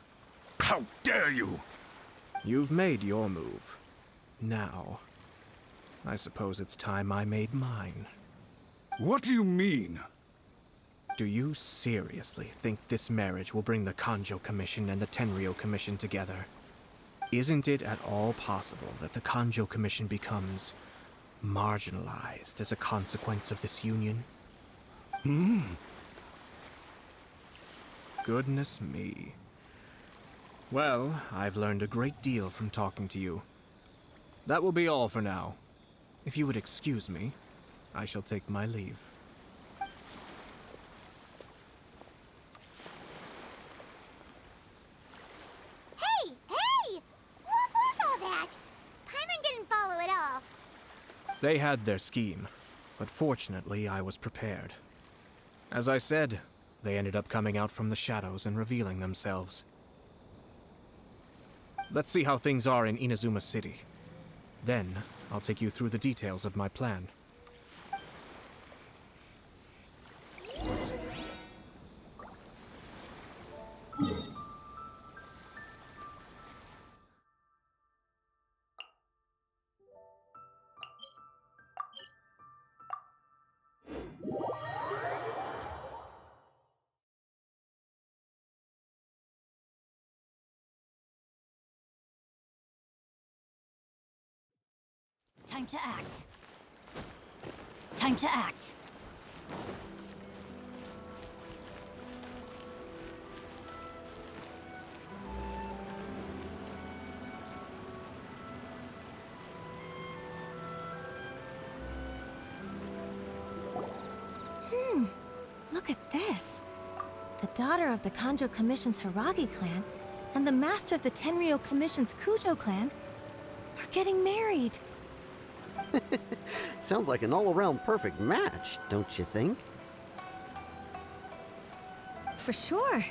How dare you! You've made your move. Now, I suppose it's time I made mine. What do you mean? Do you seriously think this marriage will bring the Kanjo Commission and the Tenryou Commission together? Isn't it at all possible that the Kanjo Commission becomes marginalized as a consequence of this union? Goodness me. Well, I've learned a great deal from talking to you. That will be all for now. If you would excuse me, I shall take my leave. Hey! Hey! What was all that? Paimon didn't follow at all. They had their scheme, but fortunately I was prepared. As I said, they ended up coming out from the shadows and revealing themselves. Let's see how things are in Inazuma City. Then, I'll take you through the details of my plan. Time to act. Time to act. Look at this. The daughter of the Kanjo Commission's Hiragi clan and the master of the Tenryou Commission's Kujo clan are getting married. Sounds like an all-around perfect match, don't you think? For sure.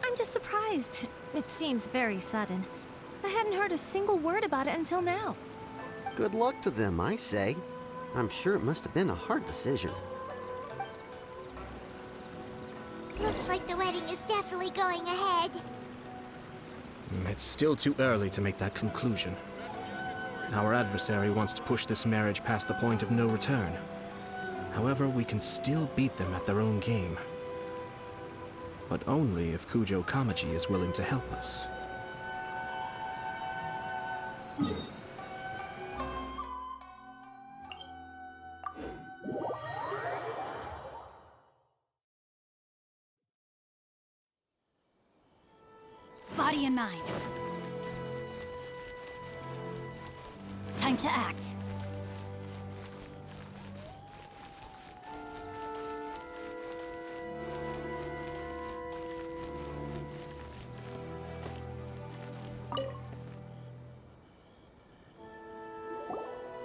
I'm just surprised. It seems very sudden. I hadn't heard a single word about it until now. Good luck to them, I say. I'm sure it must have been a hard decision. Looks like the wedding is definitely going ahead. It's still too early to make that conclusion. Our adversary wants to push this marriage past the point of no return. However, we can still beat them at their own game. But only if Kujo Kamaji is willing to help us. Body and mind. Time to act.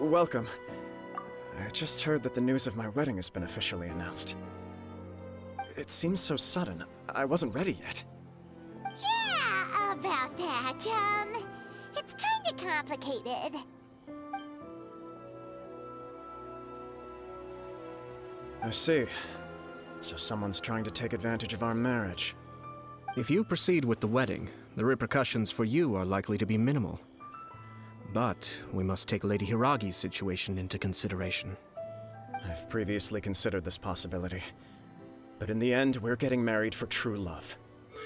Welcome. I just heard that the news of my wedding has been officially announced. It seems so sudden. I wasn't ready yet. Yeah, about that. It's kinda complicated. I see. So someone's trying to take advantage of our marriage. If you proceed with the wedding, the repercussions for you are likely to be minimal. But we must take Lady Hiragi's situation into consideration. I've previously considered this possibility. But in the end, we're getting married for true love.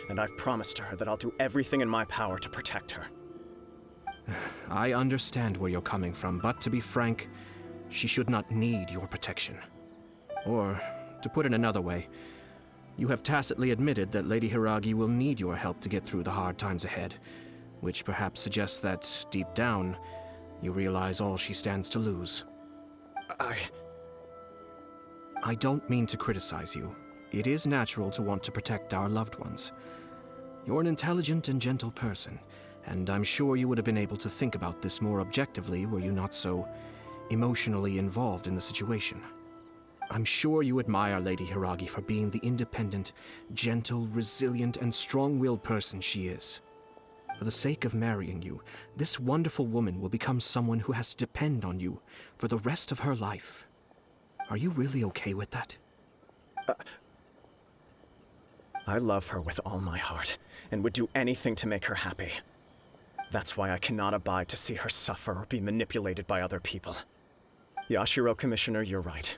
And I've promised her that I'll do everything in my power to protect her. I understand where you're coming from, but to be frank, she should not need your protection. Or, to put it another way, you have tacitly admitted that Lady Hiragi will need your help to get through the hard times ahead, which perhaps suggests that, deep down, you realize all she stands to lose. I don't mean to criticize you. It is natural to want to protect our loved ones. You're an intelligent and gentle person, and I'm sure you would have been able to think about this more objectively were you not so emotionally involved in the situation. I'm sure you admire Lady Hiragi for being the independent, gentle, resilient, and strong-willed person she is. For the sake of marrying you, this wonderful woman will become someone who has to depend on you for the rest of her life. Are you really okay with that? I love her with all my heart, and would do anything to make her happy. That's why I cannot abide to see her suffer or be manipulated by other people. Yashiro, Commissioner, you're right.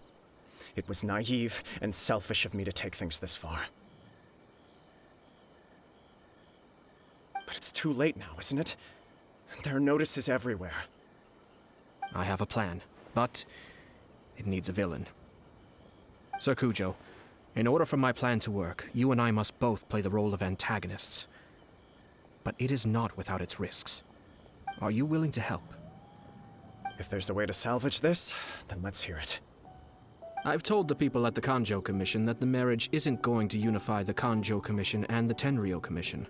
It was naive and selfish of me to take things this far. But it's too late now, isn't it? There are notices everywhere. I have a plan, but it needs a villain. Sir Kujo, in order for my plan to work, you and I must both play the role of antagonists. But it is not without its risks. Are you willing to help? If there's a way to salvage this, then let's hear it. I've told the people at the Kanjo Commission that the marriage isn't going to unify the Kanjo Commission and the Tenryou Commission.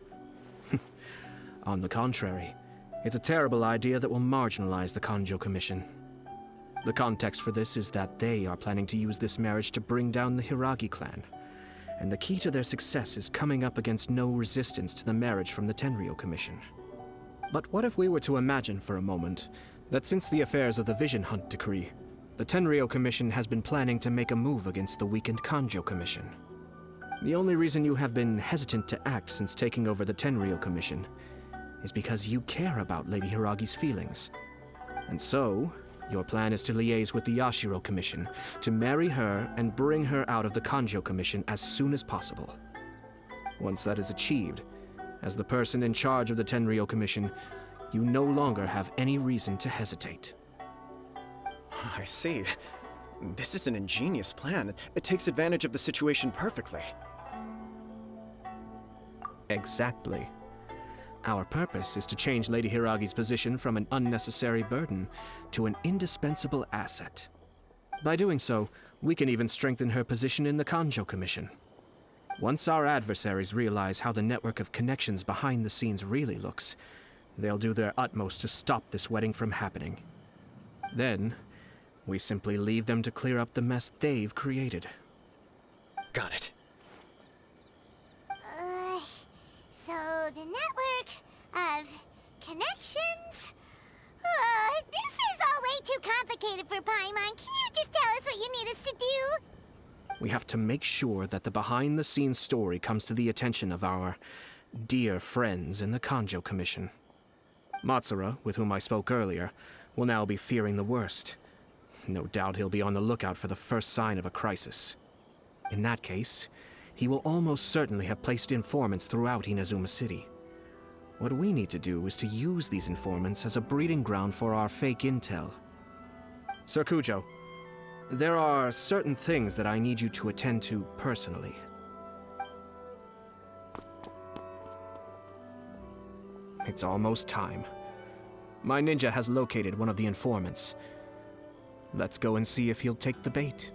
On the contrary, it's a terrible idea that will marginalize the Kanjo Commission. The context for this is that they are planning to use this marriage to bring down the Hiragi clan, and the key to their success is coming up against no resistance to the marriage from the Tenryou Commission. But what if we were to imagine for a moment that since the affairs of the Vision Hunt Decree, the Tenryou Commission has been planning to make a move against the weakened Kanjo Commission? The only reason you have been hesitant to act since taking over the Tenryou Commission is because you care about Lady Hiragi's feelings. And so, your plan is to liaise with the Yashiro Commission, to marry her and bring her out of the Kanjo Commission as soon as possible. Once that is achieved, as the person in charge of the Tenryou Commission, you no longer have any reason to hesitate. I see. This is an ingenious plan. It takes advantage of the situation perfectly. Exactly. Our purpose is to change Lady Hiragi's position from an unnecessary burden to an indispensable asset. By doing so, we can even strengthen her position in the Kanjo Commission. Once our adversaries realize how the network of connections behind the scenes really looks, they'll do their utmost to stop this wedding from happening. Then, we simply leave them to clear up the mess they've created. Got it. So the network of connections? This is all way too complicated for Paimon. Can you just tell us what you need us to do? We have to make sure that the behind-the-scenes story comes to the attention of our dear friends in the Kanjo Commission. Matsura, with whom I spoke earlier, will now be fearing the worst. No doubt he'll be on the lookout for the first sign of a crisis. In that case, he will almost certainly have placed informants throughout Inazuma City. What we need to do is to use these informants as a breeding ground for our fake intel. Sir Kujo, there are certain things that I need you to attend to personally. It's almost time. My ninja has located one of the informants. Let's go and see if he'll take the bait.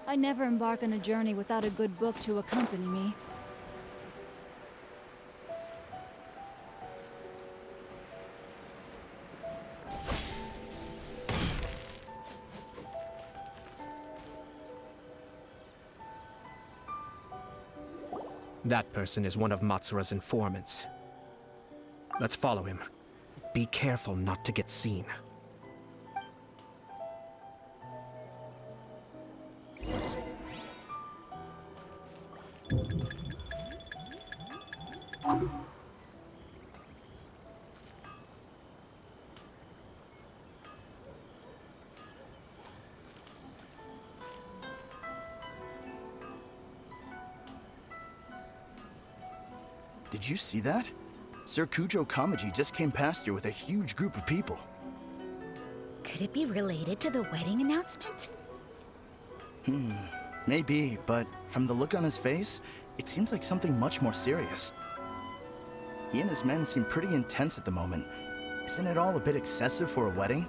I never embark on a journey without a good book to accompany me. That person is one of Matsura's informants. Let's follow him. Be careful not to get seen. Did you see that? Sir Kujo Kamaji just came past here with a huge group of people. Could it be related to the wedding announcement? Maybe, but from the look on his face, it seems like something much more serious. He and his men seem pretty intense at the moment. Isn't it all a bit excessive for a wedding?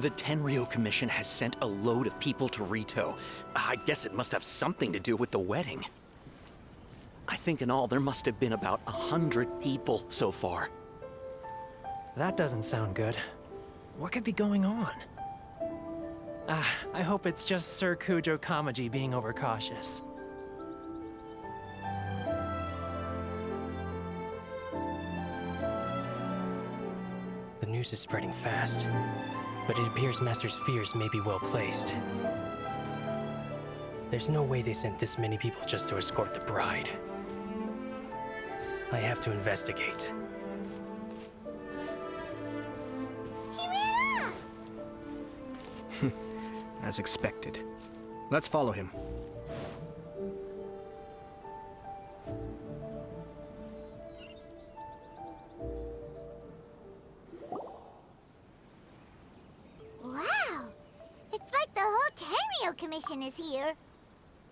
The Tenryou Commission has sent a load of people to Rito. I guess it must have something to do with the wedding. I think in all there must have been about 100 people so far. That doesn't sound good. What could be going on? I hope it's just Sir Kujo Kamaji being overcautious. The news is spreading fast, but it appears Master's fears may be well placed. There's no way they sent this many people just to escort the bride. I have to investigate. He ran off! As expected. Let's follow him. Wow! It's like the whole Tenryou Commission is here.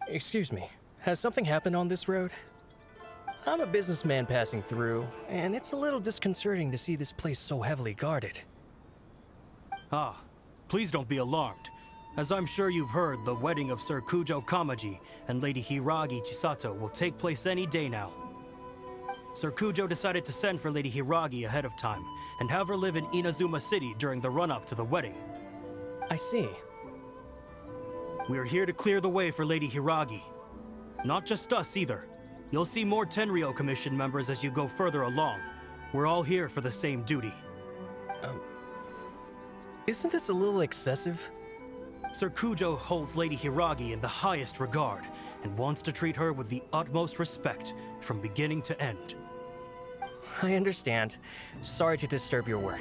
Excuse me, has something happened on this road? I'm a businessman passing through, and it's a little disconcerting to see this place so heavily guarded. Ah, please don't be alarmed. As I'm sure you've heard, the wedding of Sir Kujo Kamaji and Lady Hiragi Chisato will take place any day now. Sir Kujo decided to send for Lady Hiragi ahead of time, and have her live in Inazuma City during the run-up to the wedding. I see. We are here to clear the way for Lady Hiragi. Not just us either. You'll see more Tenryou Commission members as you go further along. We're all here for the same duty. Isn't this a little excessive? Sir Kujo holds Lady Hiragi in the highest regard, and wants to treat her with the utmost respect, from beginning to end. I understand. Sorry to disturb your work.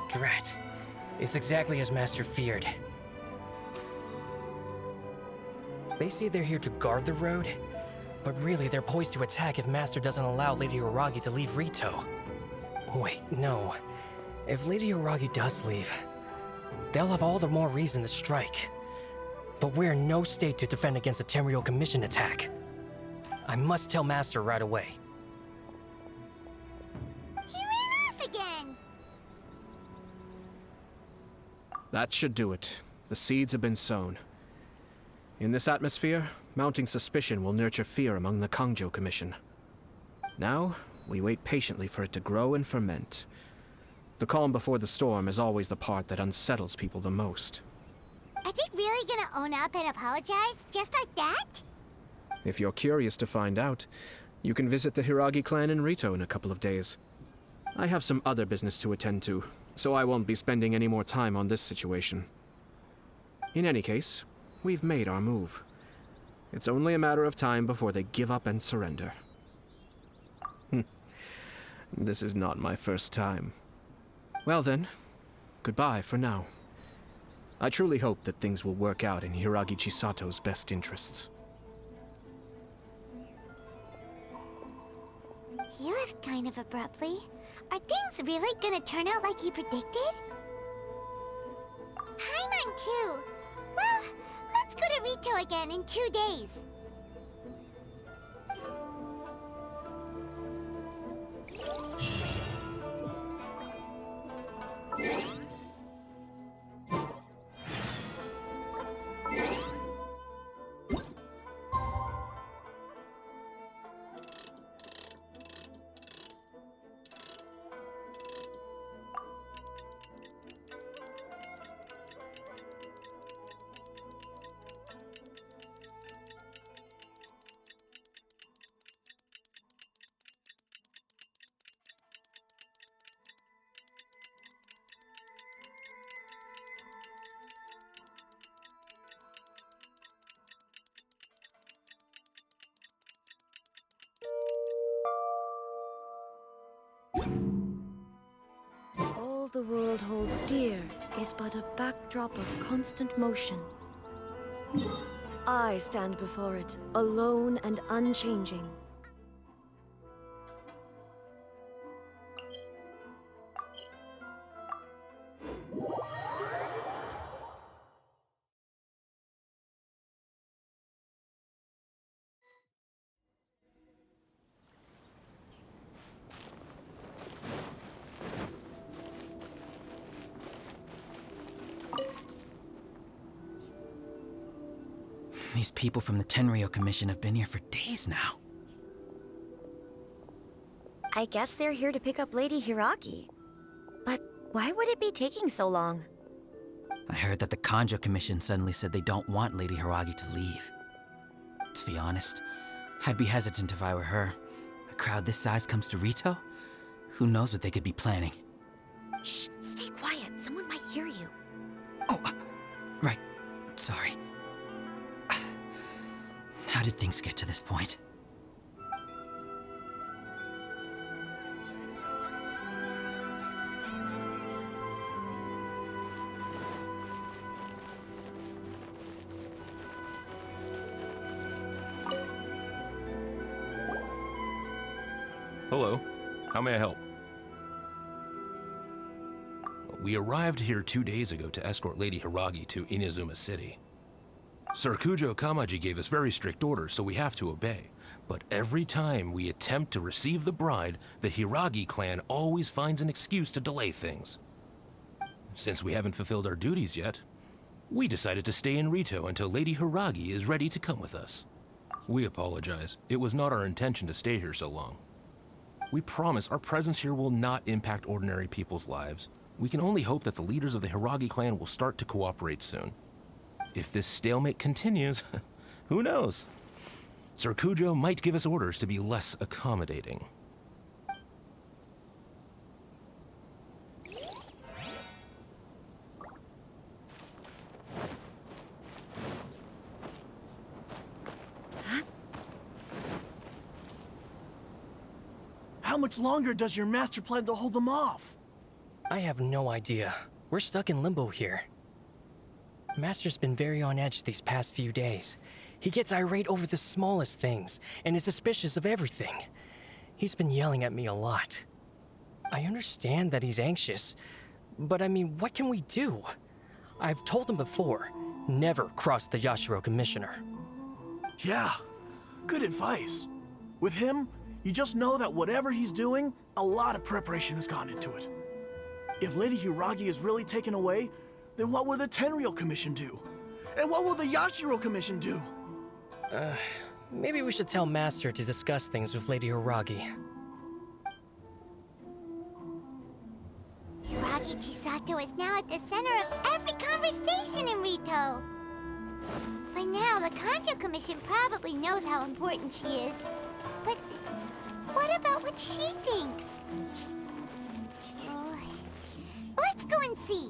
Drat. It's exactly as Master feared. They say they're here to guard the road, but really they're poised to attack if Master doesn't allow Lady Hiragi to leave Rito. Wait, no. If Lady Hiragi does leave, they'll have all the more reason to strike. But we're in no state to defend against a Tenryou Commission attack. I must tell Master right away. He ran off again! That should do it. The seeds have been sown. In this atmosphere, mounting suspicion will nurture fear among the Kangjo Commission. Now, we wait patiently for it to grow and ferment. The calm before the storm is always the part that unsettles people the most. Are they really gonna own up and apologize, just like that? If you're curious to find out, you can visit the Hiragi clan in Rito in a couple of days. I have some other business to attend to, so I won't be spending any more time on this situation. In any case, we've made our move. It's only a matter of time before they give up and surrender. This is not my first time. Well then, goodbye for now. I truly hope that things will work out in Hiragi Chisato's best interests. He left kind of abruptly. Are things really gonna turn out like he predicted? Paimon too. Well, let's go to Rito again in 2 days. All the world holds dear is but a backdrop of constant motion. I stand before it, alone and unchanging. These people from the Tenryou Commission have been here for days now. I guess they're here to pick up Lady Hiragi. But why would it be taking so long? I heard that the Kanjo Commission suddenly said they don't want Lady Hiragi to leave. To be honest, I'd be hesitant if I were her. A crowd this size comes to Rito? Who knows what they could be planning? Shh, stay quiet. Someone might hear you. Right. Sorry. How did things get to this point? Hello. How may I help? We arrived here 2 days ago to escort Lady Hiragi to Inazuma City. Sir Kujo Kamaji gave us very strict orders, so we have to obey. But every time we attempt to receive the bride, the Hiragi clan always finds an excuse to delay things. Since we haven't fulfilled our duties yet, we decided to stay in Rito until Lady Hiragi is ready to come with us. We apologize. It was not our intention to stay here so long. We promise our presence here will not impact ordinary people's lives. We can only hope that the leaders of the Hiragi clan will start to cooperate soon. If this stalemate continues, who knows? Sir Kujo might give us orders to be less accommodating. How much longer does your master plan to hold them off? I have no idea. We're stuck in limbo here. Master's been very on edge these past few days. He gets irate over the smallest things, and is suspicious of everything. He's been yelling at me a lot. I understand that he's anxious, but I mean, what can we do? I've told him before, never cross the Yashiro Commissioner. Yeah, good advice. With him, you just know that whatever he's doing, a lot of preparation has gone into it. If Lady Hiragi is really taken away, then what will the Tenryou Commission do? And what will the Yashiro Commission do? Maybe we should tell Master to discuss things with Lady Hiragi. Hiragi Chisato is now at the center of every conversation in Rito. By now, the Kanjo Commission probably knows how important she is. But what about what she thinks? Let's go and see.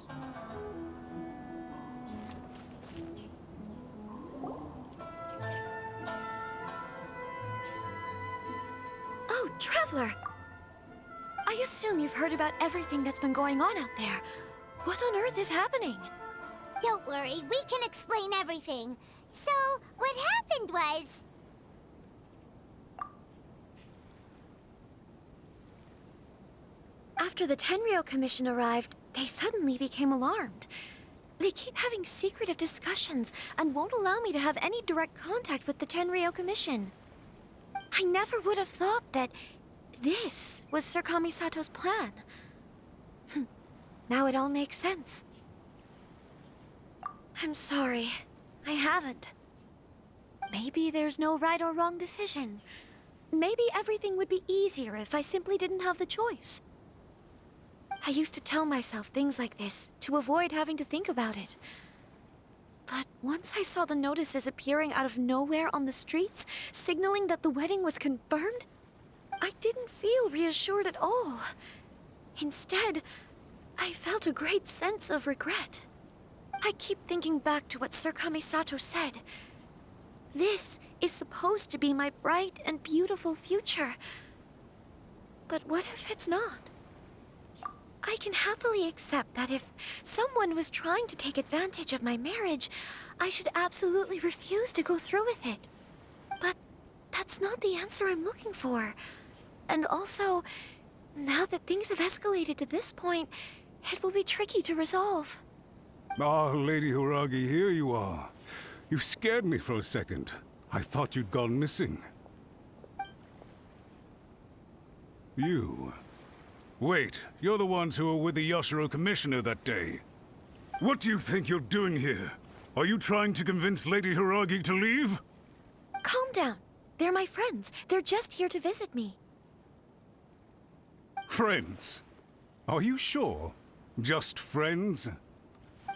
Oh, Traveler! I assume you've heard about everything that's been going on out there. What on earth is happening? Don't worry, we can explain everything. So, what happened was... After the Tenryou Commission arrived, they suddenly became alarmed. They keep having secretive discussions and won't allow me to have any direct contact with the Tenryou Commission. I never would have thought that this was Sir Kamisato's plan. Now it all makes sense. I'm sorry. I haven't. Maybe there's no right or wrong decision. Maybe everything would be easier if I simply didn't have the choice. I used to tell myself things like this to avoid having to think about it. But once I saw the notices appearing out of nowhere on the streets, signaling that the wedding was confirmed, I didn't feel reassured at all. Instead, I felt a great sense of regret. I keep thinking back to what Sir Kamisato said. This is supposed to be my bright and beautiful future. But what if it's not? I can happily accept that if someone was trying to take advantage of my marriage, I should absolutely refuse to go through with it. But that's not the answer I'm looking for. And also, now that things have escalated to this point, it will be tricky to resolve. Ah, Lady Hiragi, here you are. You scared me for a second. I thought you'd gone missing. You... Wait, you're the ones who were with the Yashiro Commissioner that day. What do you think you're doing here? Are you trying to convince Lady Hiragi to leave? Calm down. They're my friends. They're just here to visit me. Friends? Are you sure? Just friends?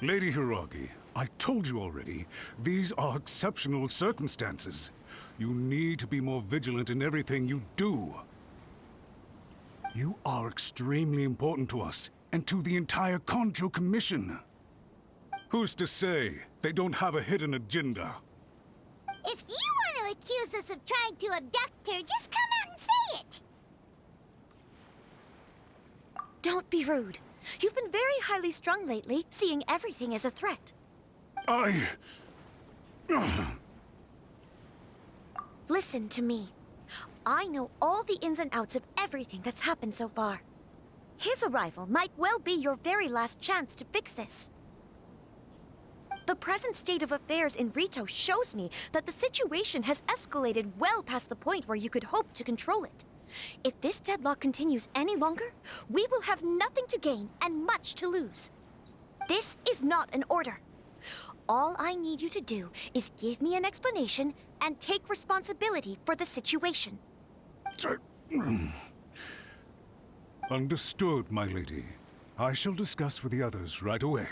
Lady Hiragi, I told you already, these are exceptional circumstances. You need to be more vigilant in everything you do. You are extremely important to us, and to the entire Kanjo Commission. Who's to say they don't have a hidden agenda? If you want to accuse us of trying to abduct her, just come out and say it! Don't be rude. You've been very highly strung lately, seeing everything as a threat. Listen to me. I know all the ins and outs of everything that's happened so far. His arrival might well be your very last chance to fix this. The present state of affairs in Rito shows me that the situation has escalated well past the point where you could hope to control it. If this deadlock continues any longer, we will have nothing to gain and much to lose. This is not an order. All I need you to do is give me an explanation and take responsibility for the situation. Understood, my lady. I shall discuss with the others right away.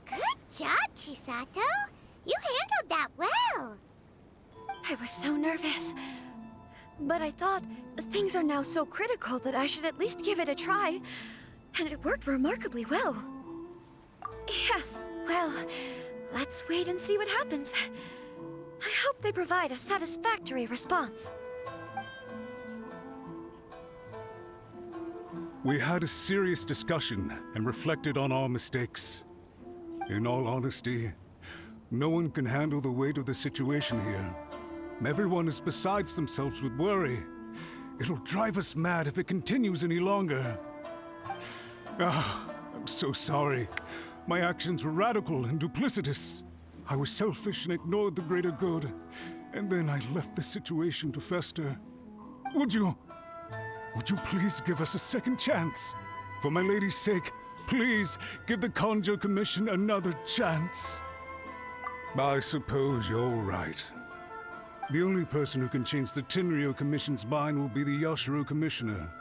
Good job, Chisato. You handled that well. I was so nervous. But I thought, things are now so critical that I should at least give it a try. And it worked remarkably well. Yes, well, let's wait and see what happens. I hope they provide a satisfactory response. We had a serious discussion and reflected on our mistakes. In all honesty, no one can handle the weight of the situation here. Everyone is besides themselves with worry. It'll drive us mad if it continues any longer. I'm so sorry. My actions were radical and duplicitous. I was selfish and ignored the greater good. And then I left the situation to fester. Would you please give us a second chance? For my lady's sake, please give the Kanjo Commission another chance. I suppose you're right. The only person who can change the Tenryou Commission's mind will be the Yashiro Commissioner.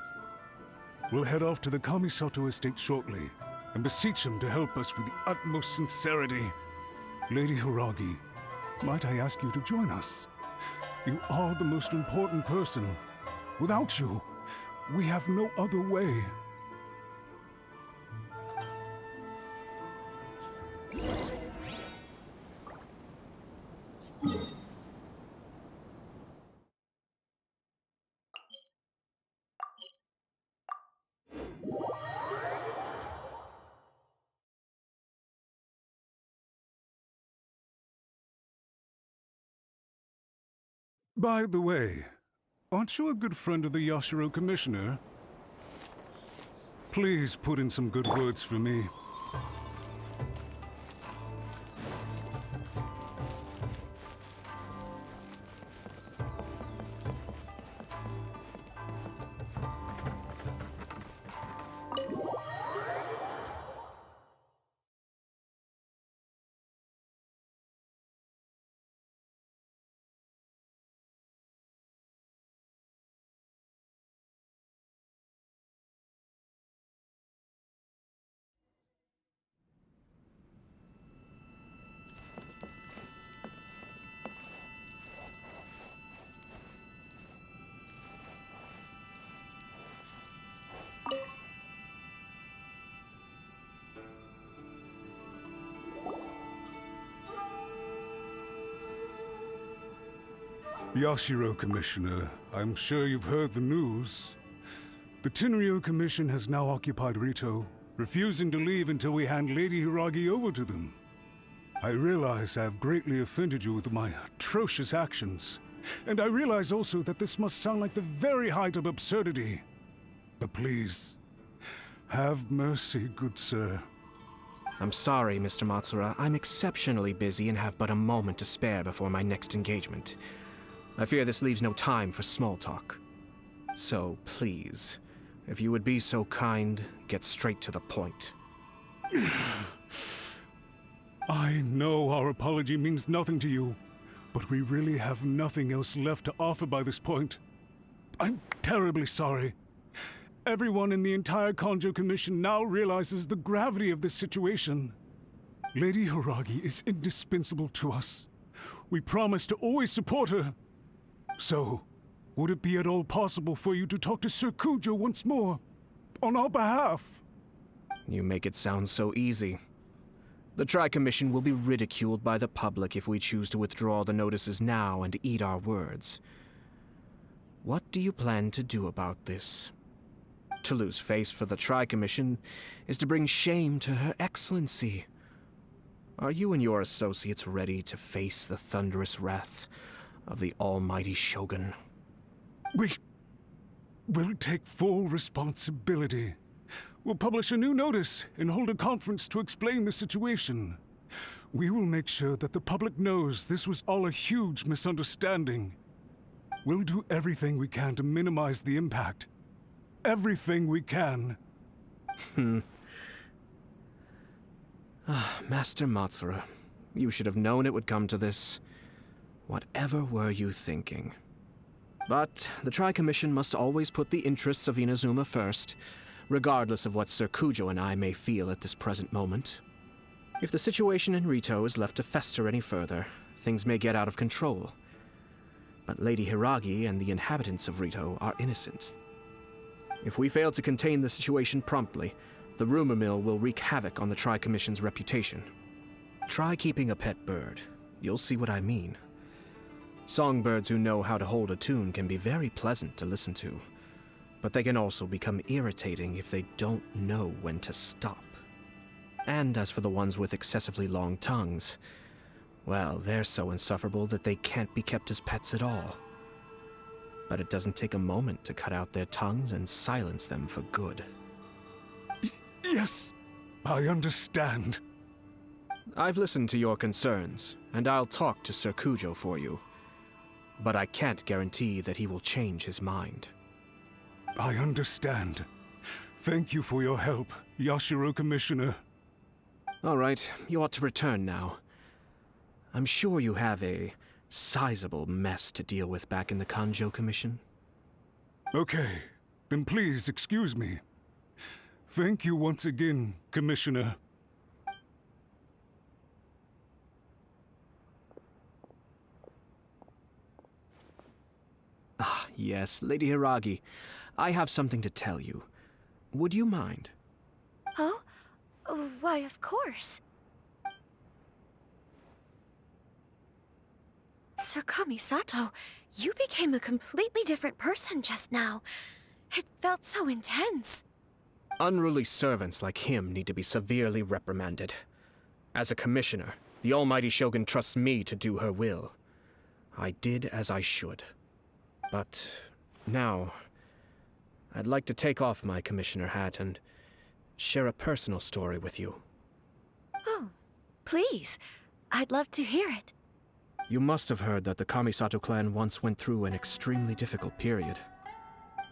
We'll head off to the Kamisato estate shortly and beseech him to help us with the utmost sincerity. Lady Hiragi, might I ask you to join us? You are the most important person. Without you, we have no other way. By the way, aren't you a good friend of the Yashiro Commissioner? Please put in some good words for me. Yashiro Commissioner, I'm sure you've heard the news. The Tenryou Commission has now occupied Rito, refusing to leave until we hand Lady Hiragi over to them. I realize I have greatly offended you with my atrocious actions, and I realize also that this must sound like the very height of absurdity. But please, have mercy, good sir. I'm sorry, Mr. Matsura. I'm exceptionally busy and have but a moment to spare before my next engagement. I fear this leaves no time for small talk. So please, if you would be so kind, get straight to the point. I know our apology means nothing to you, but we really have nothing else left to offer by this point. I'm terribly sorry. Everyone in the entire Kanjo Commission now realizes the gravity of this situation. Lady Hiragi is indispensable to us. We promise to always support her. So, would it be at all possible for you to talk to Sir Kujo once more, on our behalf? You make it sound so easy. The Tri-Commission will be ridiculed by the public if we choose to withdraw the notices now and eat our words. What do you plan to do about this? To lose face for the Tri-Commission is to bring shame to Her Excellency. Are you and your associates ready to face the thunderous wrath of the almighty Shogun? We will take full responsibility. We'll publish a new notice and hold a conference to explain the situation. We will make sure that the public knows this was all a huge misunderstanding. We'll do everything we can to minimize the impact. Everything we can. Master Matsura, you should have known it would come to this. Whatever were you thinking? But the Tri-Commission must always put the interests of Inazuma first, regardless of what Sir Kujo and I may feel at this present moment. If the situation in Rito is left to fester any further, things may get out of control. But Lady Hiragi and the inhabitants of Rito are innocent. If we fail to contain the situation promptly, the rumor mill will wreak havoc on the Tri-Commission's reputation. Try keeping a pet bird. You'll see what I mean. Songbirds who know how to hold a tune can be very pleasant to listen to, but they can also become irritating if they don't know when to stop. And as for the ones with excessively long tongues, well, they're so insufferable that they can't be kept as pets at all. But it doesn't take a moment to cut out their tongues and silence them for good. Yes, I understand. I've listened to your concerns, and I'll talk to Sir Kujo for you. But I can't guarantee that he will change his mind. I understand. Thank you for your help, Yashiro Commissioner. All right, you ought to return now. I'm sure you have a sizable mess to deal with back in the Kanjo Commission. Okay, then please excuse me. Thank you once again, Commissioner. Ah, yes, Lady Hiragi. I have something to tell you. Would you mind? Oh? Why, of course. Sir Kamisato, you became a completely different person just now. It felt so intense. Unruly servants like him need to be severely reprimanded. As a commissioner, the almighty Shogun trusts me to do her will. I did as I should. But now, I'd like to take off my commissioner hat and share a personal story with you. Oh, please. I'd love to hear it. You must have heard that the Kamisato clan once went through an extremely difficult period.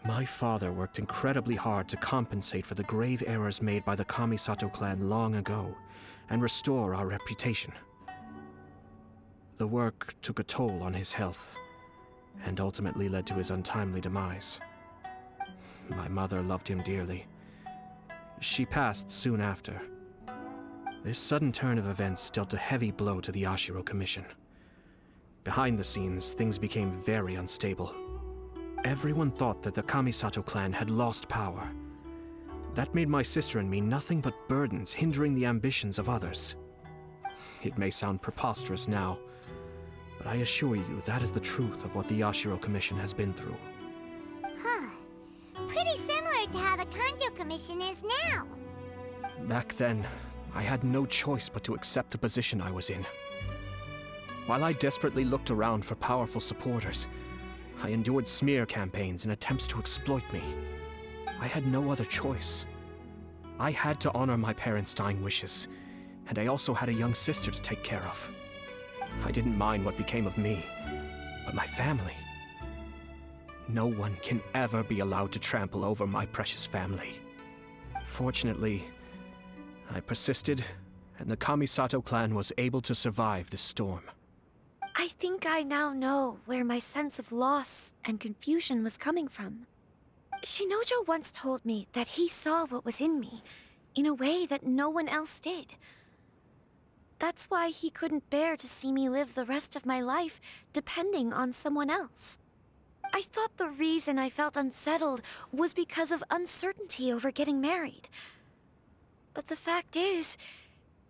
My father worked incredibly hard to compensate for the grave errors made by the Kamisato clan long ago and restore our reputation. The work took a toll on his health and ultimately led to his untimely demise. My mother loved him dearly. She passed soon after. This sudden turn of events dealt a heavy blow to the Yashiro Commission. Behind the scenes, things became very unstable. Everyone thought that the Kamisato clan had lost power. That made my sister and me nothing but burdens, hindering the ambitions of others. It may sound preposterous now, but I assure you that is the truth of what the Yashiro Commission has been through. Huh. Pretty similar to how the Kanjo Commission is now. Back then, I had no choice but to accept the position I was in. While I desperately looked around for powerful supporters, I endured smear campaigns and attempts to exploit me. I had no other choice. I had to honor my parents' dying wishes, and I also had a young sister to take care of. I didn't mind what became of me, but my family. no one can ever be allowed to trample over my precious family. Fortunately, I persisted, and the Kamisuto clan was able to survive this storm. I think I now know where my sense of loss and confusion was coming from. Shinojo once told me that he saw what was in me in a way that no one else did. That's why he couldn't bear to see me live the rest of my life depending on someone else. I thought the reason I felt unsettled was because of uncertainty over getting married. But the fact is,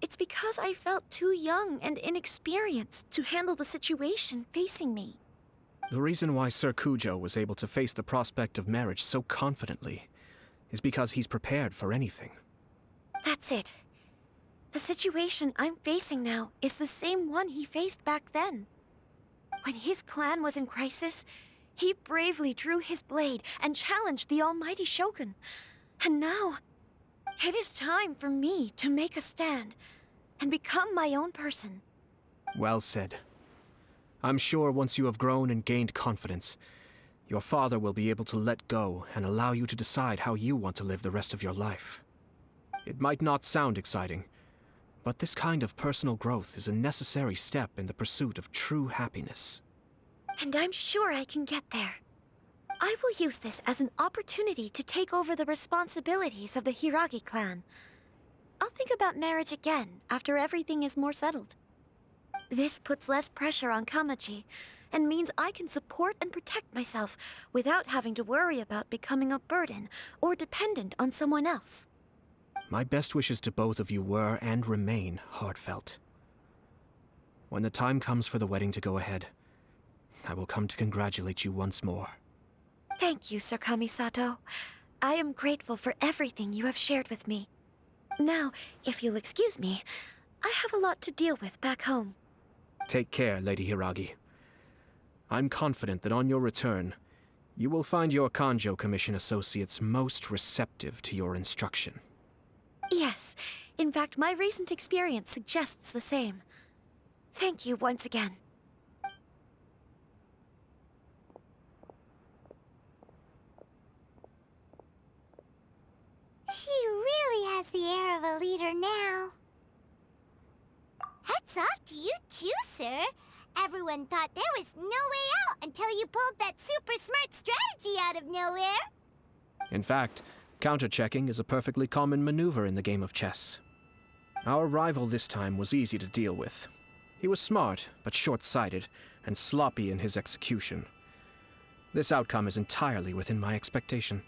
it's because I felt too young and inexperienced to handle the situation facing me. The reason why Sir Kujo was able to face the prospect of marriage so confidently is because he's prepared for anything. That's it. The situation I'm facing now is the same one he faced back then. When his clan was in crisis, he bravely drew his blade and challenged the almighty Shogun. And now, it is time for me to make a stand and become my own person. Well said. I'm sure once you have grown and gained confidence, your father will be able to let go and allow you to decide how you want to live the rest of your life. It might not sound exciting, but this kind of personal growth is a necessary step in the pursuit of true happiness. And I'm sure I can get there. I will use this as an opportunity to take over the responsibilities of the Hiragi clan. I'll think about marriage again after everything is more settled. This puts less pressure on Kamaji, and means I can support and protect myself without having to worry about becoming a burden or dependent on someone else. My best wishes to both of you were and remain heartfelt. When the time comes for the wedding to go ahead, I will come to congratulate you once more. Thank you, Sir Kamisato. I am grateful for everything you have shared with me. Now, if you'll excuse me, I have a lot to deal with back home. Take care, Lady Hiragi. I'm confident that on your return, you will find your Kanjo Commission associates most receptive to your instruction. Yes, in fact, my recent experience suggests the same. Thank you once again. She really has the air of a leader now. Hats off to you too, sir. Everyone thought there was no way out until you pulled that super smart strategy out of nowhere. In fact, counter-checking is a perfectly common maneuver in the game of chess. Our rival this time was easy to deal with. He was smart, but short-sighted, and sloppy in his execution. This outcome is entirely within my expectation.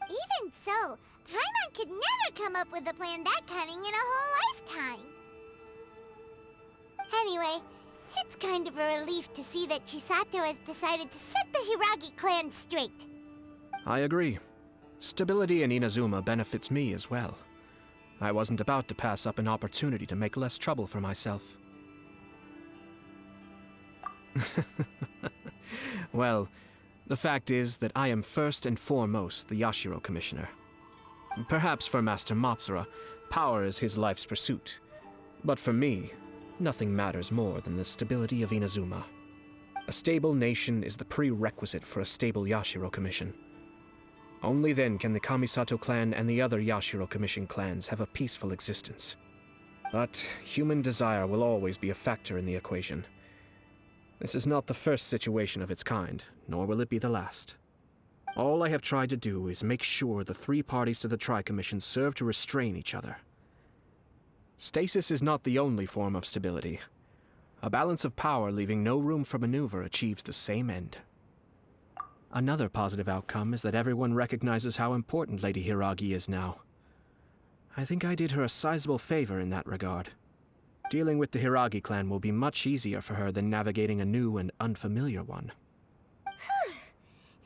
Even so, Paimon could never come up with a plan that cunning in a whole lifetime. Anyway, it's kind of a relief to see that Chisato has decided to set the Hiragi clan straight. I agree. Stability in Inazuma benefits me as well. I wasn't about to pass up an opportunity to make less trouble for myself. Well, the fact is that I am first and foremost the Yashiro Commissioner. Perhaps for Master Matsura, power is his life's pursuit. But for me, nothing matters more than the stability of Inazuma. A stable nation is the prerequisite for a stable Yashiro Commission. Only then can the Kamisato clan and the other Yashiro Commission clans have a peaceful existence. But human desire will always be a factor in the equation. This is not the first situation of its kind, nor will it be the last. All I have tried to do is make sure the three parties to the Tri-Commission serve to restrain each other. Stasis is not the only form of stability. A balance of power leaving no room for maneuver achieves the same end. Another positive outcome is that everyone recognizes how important Lady Hiragi is now. I think I did her a sizable favor in that regard. Dealing with the Hiragi clan will be much easier for her than navigating a new and unfamiliar one. Whew.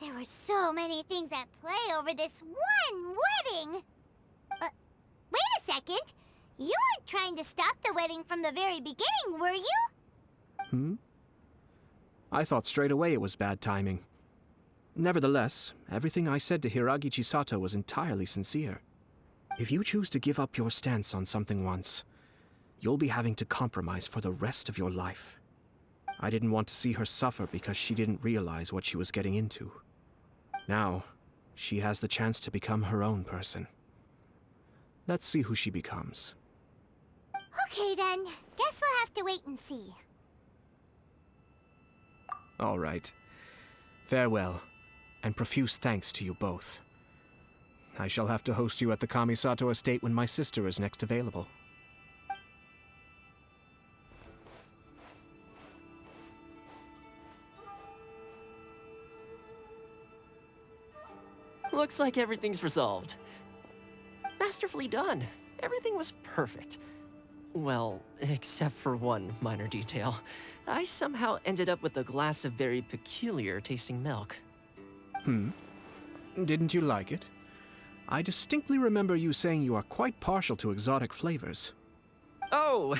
There were so many things at play over this one wedding. Wait a second. You weren't trying to stop the wedding from the very beginning, were you? I thought straight away it was bad timing. Nevertheless, everything I said to Hiragi Chisato was entirely sincere. If you choose to give up your stance on something once, you'll be having to compromise for the rest of your life. I didn't want to see her suffer because she didn't realize what she was getting into. Now, she has the chance to become her own person. Let's see who she becomes. Okay then, guess we'll have to wait and see. All right. Farewell, and profuse thanks to you both. I shall have to host you at the Kamisato estate when my sister is next available. Looks like everything's resolved. Masterfully done. Everything was perfect. Well, except for one minor detail. I somehow ended up with a glass of very peculiar tasting milk. Didn't you like it? I distinctly remember you saying you are quite partial to exotic flavors. Oh,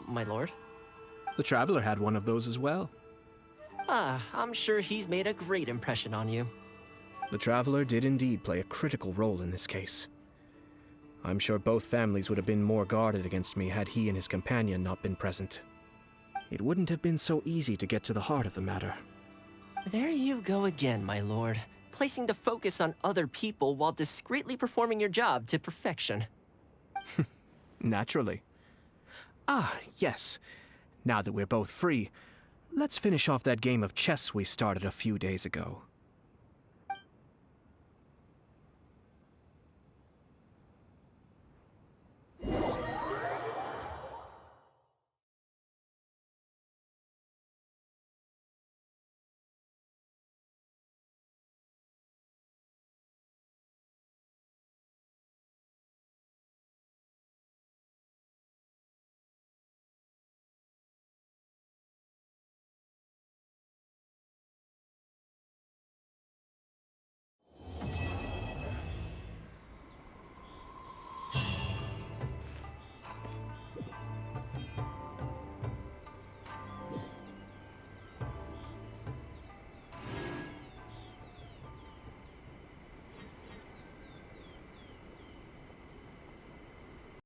my lord? The Traveler had one of those as well. I'm sure he's made a great impression on you. The Traveler did indeed play a critical role in this case. I'm sure both families would have been more guarded against me had he and his companion not been present. It wouldn't have been so easy to get to the heart of the matter. There you go again, my lord. Placing the focus on other people while discreetly performing your job to perfection. Naturally. Ah, yes. Now that we're both free, let's finish off that game of chess we started a few days ago.